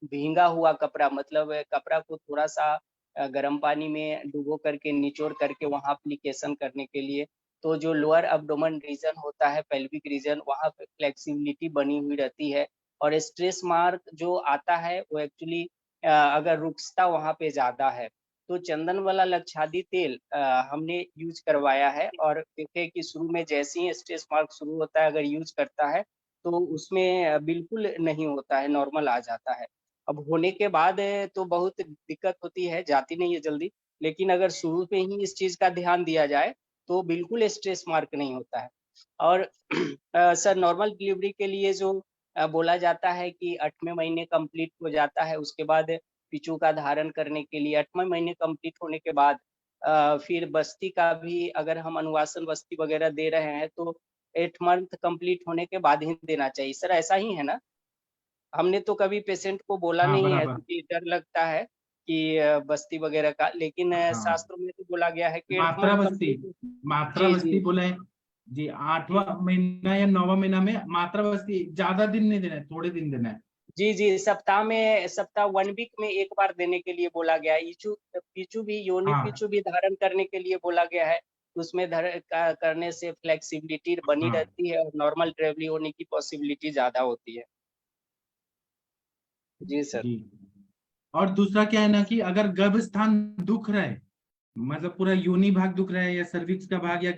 भींगा हुआ कपड़ा, मतलब कपड़ा को थोड़ा सा गर्म पानी में डुबो करके निचोड़ करके वहां एप्लीकेशन करने के लिए, तो जो लोअर एब्डोमेन रीजन होता है, पेल्विक रीजन, वहां पे फ्लेक्सिबिलिटी बनी हुई रहती है। और स्ट्रेस मार्क जो आता है वो एक्चुअली अगर रुकता वहां पे ज्यादा है, तो चंदन वाला लक्षादी तेल हमने यूज करवाया है। और देखे कि शुरू में जैसे ही स्ट्रेस मार्क शुरू होता है, अगर यूज करता है तो उसमें बिल्कुल नहीं होता है, नॉर्मल आ जाता है। अब होने के बाद तो बहुत दिक्कत होती है, जाती नहीं है जल्दी, लेकिन अगर शुरू में ही इस चीज का ध्यान दिया जाए तो बिल्कुल स्ट्रेस मार्क नहीं होता है। और सर नॉर्मल डिलीवरी के लिए जो बोला जाता है कि 8वें महीने कंप्लीट हो जाता है, उसके बाद पिचू का धारण करने के लिए 8वें महीने कंप्लीट होने के बाद फिर बस्ती का भी अगर हम अनुवासन बस्ती वगैरह दे रहे हैं तो 8 मंथ कंप्लीट होने के बाद ही देना चाहिए। सर ऐसा ही है ना? हमने तो कभी पेशेंट को बोला हाँ नहीं है बराबर। क्योंकि डर लगता है कि बस्ती वगैरह का, लेकिन हाँ शास्त्रों में तो बोला गया है कि 8 मात्रा मंथ बस्ती, कंप्लीट। मात्रा जी बस्ती जी बोला है जी। 8वां महीना या 9वां महीना में मात्रा बस्ती ज्यादा दिन नहीं देना है, थोड़े दिन देना है। जी जी, सप्ताह 1 वीक में एक बार देने के लिए बोला गया है। पिचू भी योनि हाँ पिचू भी धारण करने के लिए बोला गया है। उसमें करने से फ्लेक्सिबिलिटी बनी हाँ रहती है और नॉर्मल डिलीवरी होने की पॉसिबिलिटी ज्यादा होती है। जी सर। जी। और दूसरा क्या है ना कि अगर गर्भ स्थान दुख रहा है, मतलब पूरा योनि भाग दुख रहा है या सर्विक्स का भाग या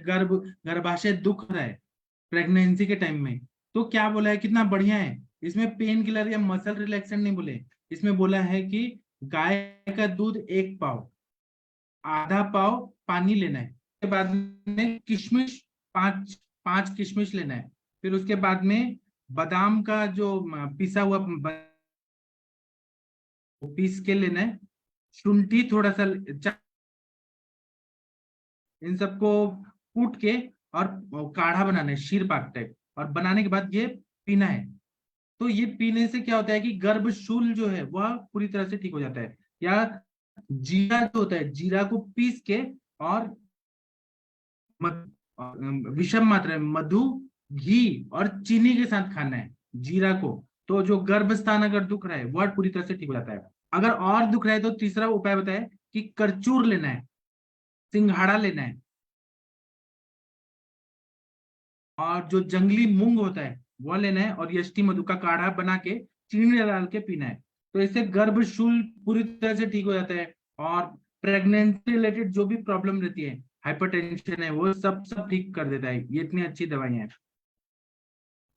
गर्भाशय दुख रहा है प्रेगनेंसी के टाइम में, तो क्या बोला है, कितना बढ़िया है। इसमें पेन किलर या मसल रिलैक्सेंट नहीं बोले, इसमें बोला है कि गाय का दूध 1 पाव, आधा पाव पानी लेना है, उसके बाद में किशमिश 5 किशमिश लेना है, फिर उसके बाद में बादाम का जो पिसा हुआ पीस के लेना है, शुंठी थोड़ा सा, इन सबको कूट के और काढ़ा बनाना है शीर पाक टाइप, और बनाने के बाद ये पीना है। तो ये पीने से क्या होता है कि गर्भशूल जो है वह पूरी तरह से ठीक हो जाता है। या जीरा जो होता है, जीरा को पीस के और विषम मात्रा में मधु, घी और चीनी के साथ खाना है जीरा को। तो जो गर्भ स्थान अगर दुख रहा है वह पूरी तरह से ठीक हो जाता है। अगर और दुख रहा है तो तीसरा उपाय बताए कि करचूर लेना है, सिंघाड़ा लेना है, और जो जंगली मूंग होता है वो लेना है, और यष्टि मधु का काढ़ा बना के चीनी डाल के पीना है। तो इससे गर्भशूल पूरी तरह से ठीक हो जाता है, और प्रेगनेंसी रिलेटेड जो भी प्रॉब्लम रहती है, हाइपरटेंशन है, वो सब ठीक कर देता है। ये इतनी अच्छी दवाई है।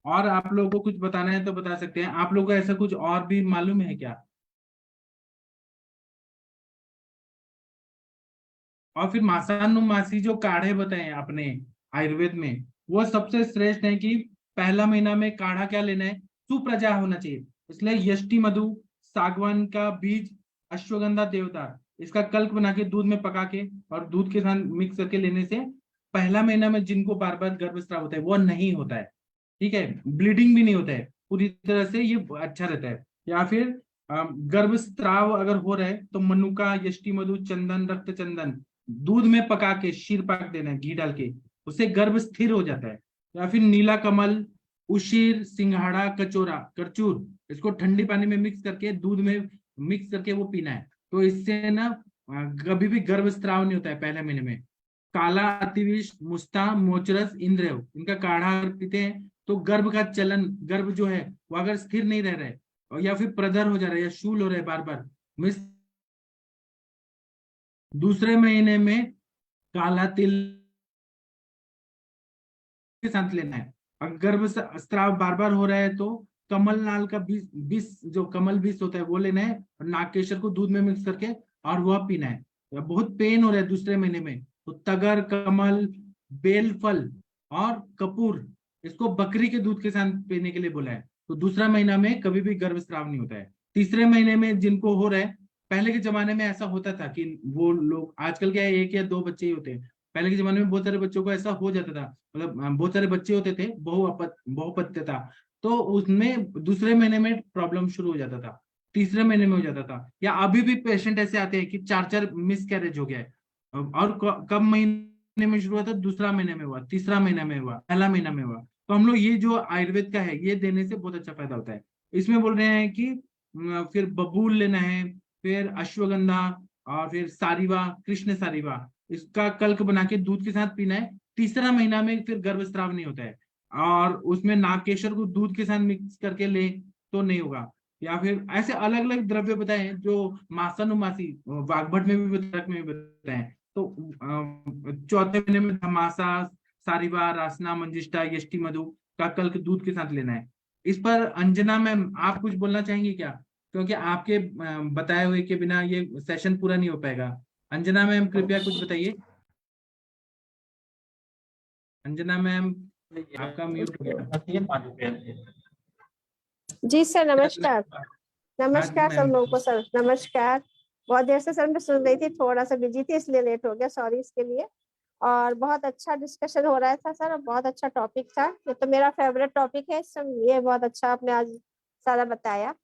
और आप लोगों को कुछ बताना है तो बता सकते हैं। आप लोगों को ऐसा कुछ और भी मालूम है क्या? और फिर मासानुमासी जो काढ़े बताए आपने आयुर्वेद में, वो सबसे श्रेष्ठ है कि पहला महीना में काढ़ा क्या लेना है, सुप्रजा होना चाहिए। इसलिए यष्टि मधु, सागवान का बीज, अश्वगंधा देवदार, इसका कल्क बना के दूध में पका के और दूध के साथ मिक्स करके लेने से पहला महीना में जिनको बार बार गर्भस्राव होता है वो नहीं होता है। ठीक है, ब्लीडिंग भी नहीं होता है, पूरी तरह से ये अच्छा रहता है। या फिर गर्भस्राव अगर हो रहा है तो मनुका, यष्टि मधु, चंदन, रक्त चंदन दूध में पका के शीर पाक देना है घी डाल के, उससे गर्भ स्थिर हो जाता है। या फिर नीला कमल, उशीर, सिंघाड़ा, कचोरा, करचूर, इसको ठंडे पानी में मिक्स करके दूध में मिक्स करके वो पीना है। तो इससे ना कभी भी गर्भस्राव नहीं होता है पहले महीने में। काला अतिविष, मुस्ता, मोचरस, इंद्रव, इनका काढ़ा अगर पीते हैं तो गर्भ का चलन, गर्भ जो है वो अगर स्थिर नहीं रह रहा है या फिर प्रदर हो जा रहा है या शूल हो रहा है बार बार, मिस दूसरे महीने में काला तिल के साथ लेना है। अगर गर्भस्राव बार बार हो रहा है तो कमल नाल का बीज जो कमल बीज होता है वो लेना है, और नागकेशर को दूध में मिक्स करके और वह पीना है। बहुत पेन हो रहा है दूसरे महीने में तो तगर, कमल, बेलफल और कपूर, इसको बकरी के दूध के साथ पीने के लिए बोला है। तो दूसरा महीना में कभी भी गर्भस्राव नहीं होता है। तीसरे महीने में जिनको हो रहा है, पहले के जमाने में ऐसा होता था कि वो लोग, आजकल क्या है 1 या 2 बच्चे ही होते हैं, पहले के जमाने में बहुत सारे बच्चों को ऐसा हो जाता था, मतलब बहुत सारे बच्चे होते थे, बहुपत्य था, तो उसमें दूसरे महीने में प्रॉब्लम शुरू हो जाता था, तीसरे महीने में हो जाता था। या अभी भी पेशेंट ऐसे आते हैं कि 4 मिस कैरेज हो गया है, और कब महीने में शुरू हुआ था, दूसरा महीने में हुआ, तीसरा महीना में हुआ, पहला महीना में हुआ। तो हम लोग ये जो आयुर्वेद का है ये देने से बहुत अच्छा फायदा होता है। इसमें बोल रहे हैं कि फिर बबूल लेना है, फिर अश्वगंधा, और फिर सारीवा, कृष्ण सारीवा, इसका कल्क बना के दूध के साथ पीना है। तीसरा महीना में फिर गर्भस्राव नहीं होता है, और उसमें नागकेशर को दूध के साथ मिक्स करके ले तो नहीं होगा। या फिर ऐसे अलग अलग द्रव्य बताए जो मासानुमासी वाग्भट में भी बताए। तो चौथे महीने में धमासा, सारीवा, रासना, मंजिष्ठा, यष्टि मधु का कल्क दूध के साथ लेना है। इस पर अंजना मैम आप कुछ बोलना चाहेंगे क्या? क्योंकि आपके बताए हुए के बिना ये सेशन पूरा नहीं हो पाएगा। अंजना मैम कृपया कुछ बताइए। अंजना मैम आपका म्यूट हो गया। जी सर, नमस्कार। हाँ नमस्कार सब मैम। लोगों को सर, नमस्कार। बहुत देर से सर मैं सुन रही थी, थोड़ा सा बिजी थी इसलिए लेट हो गया, सॉरी इसके लिए। और बहुत अच्छा डिस्कशन हो रहा था सर, और बहुत अच्छा टॉपिक था। ये तो मेरा फेवरेट टॉपिक है सर, ये बहुत अच्छा आपने आज सारा बताया।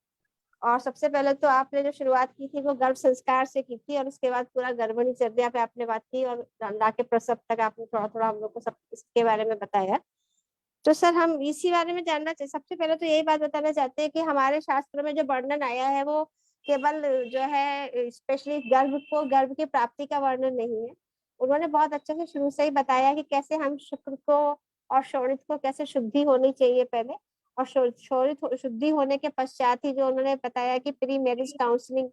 और सबसे पहले तो आपने जो शुरुआत की थी वो गर्भ संस्कार से की थी, और उसके बाद पूरा गर्भणी चर्या पे आपने बात की, और लाके प्रसव तक आपने थोड़ा थोड़ा हम लोग को सब इसके बारे में बताया। तो सर हम इसी बारे में जानना चाहिए। सबसे पहले तो यही बात बताना चाहते हैं कि हमारे शास्त्र में जो वर्णन आया है वो केवल जो है स्पेशली गर्भ की प्राप्ति का वर्णन नहीं है। उन्होंने बहुत अच्छे से शुरू से ही बताया कि कैसे हम शुक्र को और शोणित को कैसे शुद्धि होनी चाहिए पहले, और शोणित शुद्धि होने के पश्चात ही जो उन्होंने बताया कि प्री मैरिज काउंसलिंग,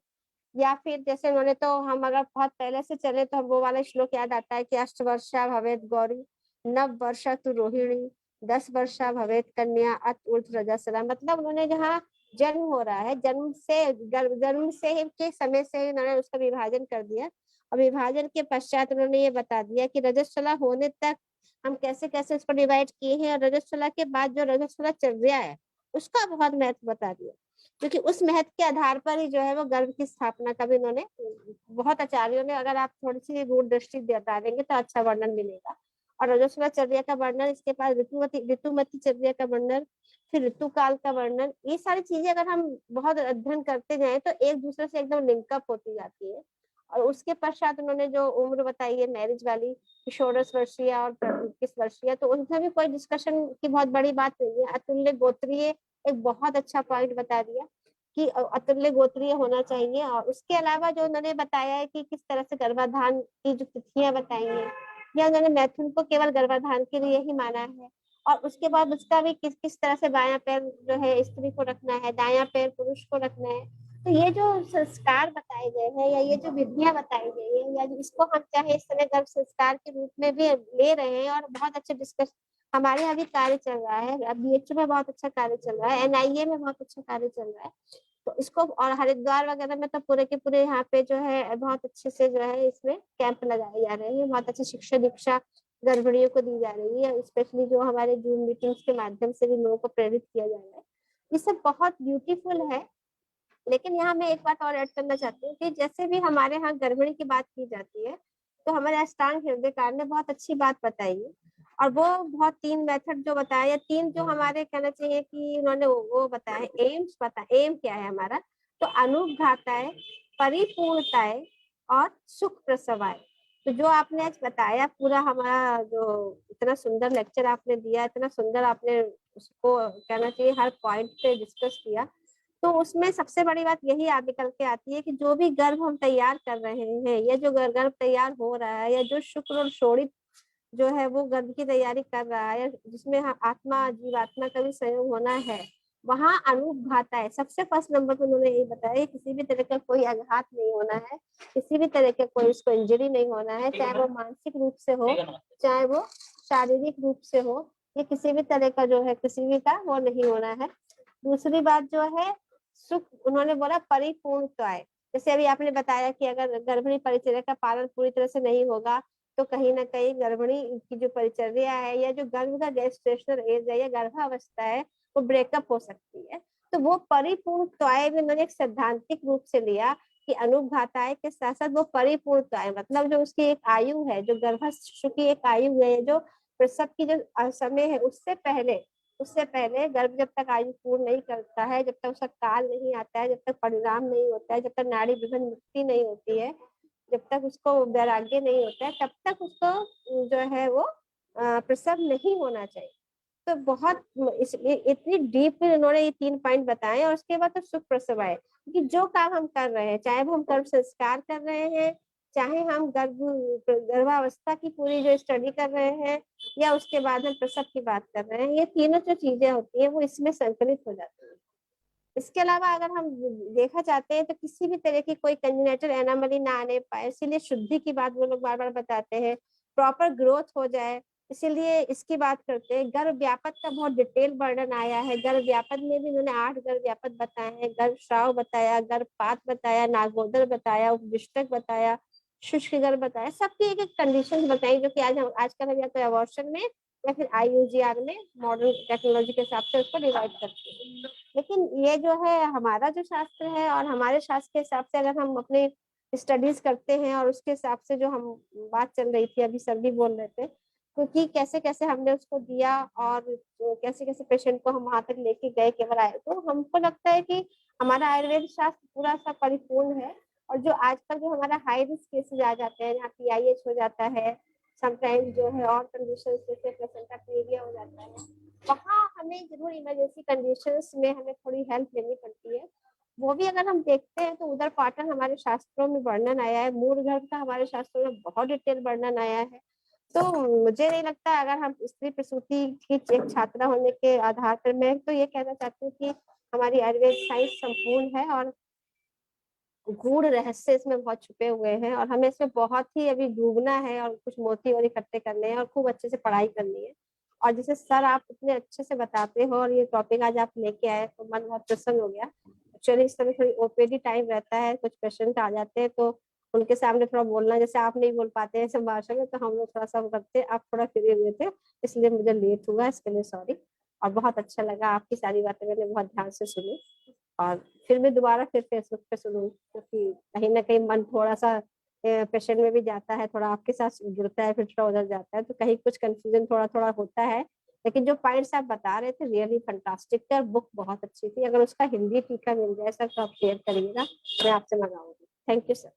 या फिर जैसे उन्होंने, तो हम अगर बहुत पहले से चले तो हम वो वाला श्लोक याद आता है कि अष्टवर्षा भवेत गौरी, नव वर्षा तु रोहिणी, 10 वर्षा भवेत कन्या, अत ऊर्ध्व रजस्वला। मतलब उन्होंने जहाँ जन्म हो रहा है, जन्म से ही के समय से ही उन्होंने उसका विभाजन कर दिया, और विभाजन के पश्चात उन्होंने ये बता दिया कि रजस्वला होने तक हम कैसे कैसे उसको डिवाइड किए हैं, और रजस्वला के बाद जो रजस्वला चर्या है उसका बहुत महत्व बता दिया, क्योंकि उस महत्व के आधार पर ही जो है वो गर्भ की स्थापना का भी उन्होंने, बहुत आचार्यों ने, अगर आप थोड़ी सी दूर दृष्टि डालेंगे तो अच्छा वर्णन मिलेगा। और रजस्वला चर्या का वर्णन, इसके बाद ऋतुमती चर्या का वर्णन, फिर ऋतु काल का वर्णन, ये सारी चीजें अगर हम बहुत अध्ययन करते जाएं तो एक दूसरे से एकदम लिंकअप होती जाती है। और उसके पश्चात उन्होंने जो उम्र बताई है मैरिज वाली, 16 वर्षीय और 21 वर्षीय, तो उसमें भी कोई डिस्कशन की बहुत बड़ी बात नहीं है। अतुल्य गोत्रीय एक बहुत अच्छा पॉइंट बता दिया कि अतुल्य गोत्रीय होना चाहिए। और उसके अलावा जो उन्होंने बताया है कि किस तरह से गर्भाधान की जो तिथियां बताई हैं, या उन्होंने मैथुन को केवल गर्भाधान के लिए ही माना है, और उसके बाद उसका भी किस किस तरह से बायां पैर जो है स्त्री को रखना है, दायां पैर पुरुष को रखना है। तो ये जो संस्कार बताए गए हैं, या ये जो विधियां बताई गई है, या इसको हम चाहे इस समय गर्भ संस्कार के रूप में भी ले रहे हैं, और बहुत अच्छे डिस्कस हमारे यहाँ भी कार्य चल रहा है। अब बीएचयू में बहुत अच्छा कार्य चल रहा है, एनआईए में बहुत अच्छा कार्य चल रहा है। तो इसको, और हरिद्वार वगैरह में तो पूरे के पूरे यहाँ पे जो है बहुत अच्छे से जो है इसमें कैंप लगाए जा रहे हैं, बहुत अच्छी शिक्षा दीक्षा गर्भिणियों को दी जा रही है, स्पेशली जो हमारे जूम मीटिंग्स के माध्यम से भी लोगों को प्रेरित किया जा रहा है। ये सब बहुत ब्यूटीफुल है। लेकिन यहाँ मैं एक बात और ऐड करना चाहती हूँ कि जैसे भी हमारे यहाँ गर्भिणी की बात की जाती है, तो हमारे अष्टांग हृदयकार ने बहुत अच्छी बात बताई है, और वो बहुत 3 मेथड जो बताया, 3 जो हमारे कहना चाहिए कि उन्होंने वो बताया, एम्स एम क्या है हमारा, तो अनुघाताय, परिपूर्णताय और सुख प्रसवाय। तो जो आपने आज बताया पूरा हमारा, जो इतना सुंदर लेक्चर आपने दिया, इतना सुंदर आपने उसको कहना चाहिए हर पॉइंट पे डिस्कस किया, तो उसमें सबसे बड़ी बात यही आ निकल के आती है कि जो भी गर्भ हम तैयार कर रहे हैं, या जो गर्भ तैयार हो रहा है, या जो शुक्र और शोणित जो है वो गर्भ की तैयारी कर रहा है, जिसमें आत्मा जीवात्मा का भी संयोग होना है, वहाँ अनुघाता है। सबसे फर्स्ट नंबर पर उन्होंने यही बताया, किसी भी तरह का कोई आघात नहीं होना है, किसी भी तरह का कोई उसको इंजरी नहीं होना है, चाहे वो मानसिक रूप से हो, चाहे वो शारीरिक रूप से हो, ये किसी भी तरह का जो है किसी भी का वो नहीं होना है। दूसरी बात जो है सुख, उन्होंने बोला परिपूर्णता है। जैसे अभी आपने बताया कि अगर गर्भिणी परिचर्या का पालन पूरी तरह से नहीं होगा तो कहीं ना कहीं गर्भिणी की जो परिचर्या है, या जो गर्भ का गेस्टेशनल एज है, या गर्भावस्था है, वो ब्रेकअप हो सकती है। तो वो परिपूर्णताएं भी उन्होंने एक सैद्धांतिक रूप से लिया कि अनुघाताएं के साथ साथ वो परिपूर्णताएं, मतलब जो उसकी एक आयु है, जो गर्भस्थ की एक आयु है, जो प्रसव की जो समय है, उससे पहले गर्भ जब तक आयु पूर्ण नहीं करता है, जब तक उसका काल नहीं आता है, जब तक परिणाम नहीं होता है, जब तक नाड़ी विभन मुक्ति नहीं होती है, जब तक उसको वैराग्य नहीं होता है, तब तक उसको जो है वो प्रसव नहीं होना चाहिए। तो बहुत इतनी डीप उन्होंने ये 3 पॉइंट बताए, और उसके बाद तो सुख प्रसव आए, क्योंकि जो काम हम कर रहे हैं, चाहे वो हम गर्भ संस्कार कर रहे हैं, चाहे हम गर्भावस्था की पूरी जो स्टडी कर रहे हैं, या उसके बाद हम प्रसव की बात कर रहे हैं, ये तीनों जो चीजें होती है वो इसमें संकलित हो जाती है। इसके अलावा अगर हम देखा चाहते हैं तो किसी भी तरह की कोई कंजेनिटल एनोमली ना आने पाए, इसीलिए शुद्धि की बात वो लोग बार बार बताते हैं, प्रॉपर ग्रोथ हो जाए, इसीलिए इसकी बात करते हैं। गर्भ व्यापत का बहुत डिटेल वर्णन आया है। गर्भ व्यापत में भी इन्होंने 8 गर्भ व्यापत बताए हैं। गर्भस्राव बताया, गर्भपात बताया, नागोदर बताया, उपविष्टक बताया, शुष्क गर्भ बताया। सबकी एक एक कंडीशन बताई जो कि आजकल हम या तो अबॉर्शन में या फिर IUGR में मॉडर्न टेक्नोलॉजी के हिसाब से उसको डिवाइड करते हैं। लेकिन ये जो है हमारा जो शास्त्र है और हमारे शास्त्र के हिसाब से अगर हम अपने स्टडीज करते हैं और उसके हिसाब से जो हम बात चल रही थी अभी सर भी बोल रहे थे, क्योंकि कैसे कैसे हमने उसको दिया और कैसे कैसे पेशेंट को हम वहां तक लेके गए केवल आए, तो हमको लगता है कि हमारा आयुर्वेद शास्त्र पूरा सा परिपूर्ण है। और जो आजकल जो हमारा हाई रिस्क केसेस आ जाते हैं, जहाँ PIH हो जाता है, समटाइम्स जो है और कंडीशन जैसे प्लेसेंटा प्रेविया हो जाता है, वहाँ हमें जरूर इमरजेंसी कंडीशंस में हमें थोड़ी हेल्प लेनी पड़ती है। वो भी अगर हम देखते हैं तो उधर पाटन हमारे शास्त्रों में वर्णन आया है, मूल गर्भ का हमारे शास्त्रों में बहुत डिटेल वर्णन आया है। तो मुझे नहीं लगता, अगर हम स्त्री प्रसूति की एक छात्रा होने के आधार पर मैं तो ये कहना चाहती हूँ कि हमारी आयुर्वेद साइंस संपूर्ण है और गूढ़ रहस्य इसमें बहुत छुपे हुए हैं और हमें इसमें बहुत ही अभी डूबना है और कुछ मोती और इकट्ठे करने हैं और खूब अच्छे से पढ़ाई करनी है। और जैसे सर आप इतने अच्छे से बताते हो और ये टॉपिक आज आप लेके आए तो मन बहुत प्रसन्न हो गया। एक्चुअली इस समय थोड़ी OPD टाइम रहता है, कुछ पेशेंट आ जाते हैं तो उनके सामने थोड़ा बोलना, जैसे आप नहीं बोल पाते हैं संभाषण में, तो हम लोग थोड़ा सा करते हैं। आप थोड़ा फ्री हुए थे इसलिए मुझे लेट हुआ, इसके लिए सॉरी। और बहुत अच्छा लगा, आपकी सारी बातें मैंने बहुत ध्यान से सुनी और फिर मैं दोबारा फिर फेसबुक पे सुनूं, क्योंकि कहीं ना कहीं मन थोड़ा सा पेशेंट में भी जाता है, थोड़ा आपके साथ जुड़ता है, फिर थोड़ा उधर जाता है, तो कहीं कुछ कंफ्यूजन थोड़ा थोड़ा होता है। लेकिन जो पॉइंट्स आप बता रहे थे रियली फंटास्टिक थे और बुक बहुत अच्छी थी। अगर उसका हिंदी टीका मिल जाए सर तो आप शेयर करिएगा, मैं आपसे मंगाऊंगी। Thank you sir.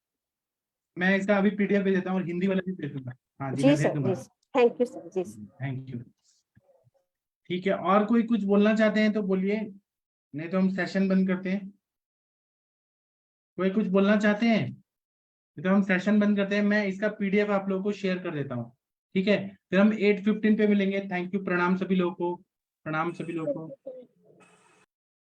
मैं इसका अभी PDF भेज देता हूँ और हिंदी वाला भी भेज दूंगा। हाँ जी, जी मैं भेज सर, दूंगा। जी थैंक यू सर। जी सर। Thank you. ठीक है, और कोई कुछ बोलना चाहते हैं तो बोलिए, नहीं तो हम सेशन बंद करते हैं। कोई कुछ बोलना चाहते हैं तो हम सेशन बंद करते हैं। मैं इसका PDF आप लोगों को शेयर कर देता हूँ। ठीक है, फिर हम 8:15 पे मिलेंगे। थैंक यू, प्रणाम सभी लोगों को, प्रणाम सभी लोगों को।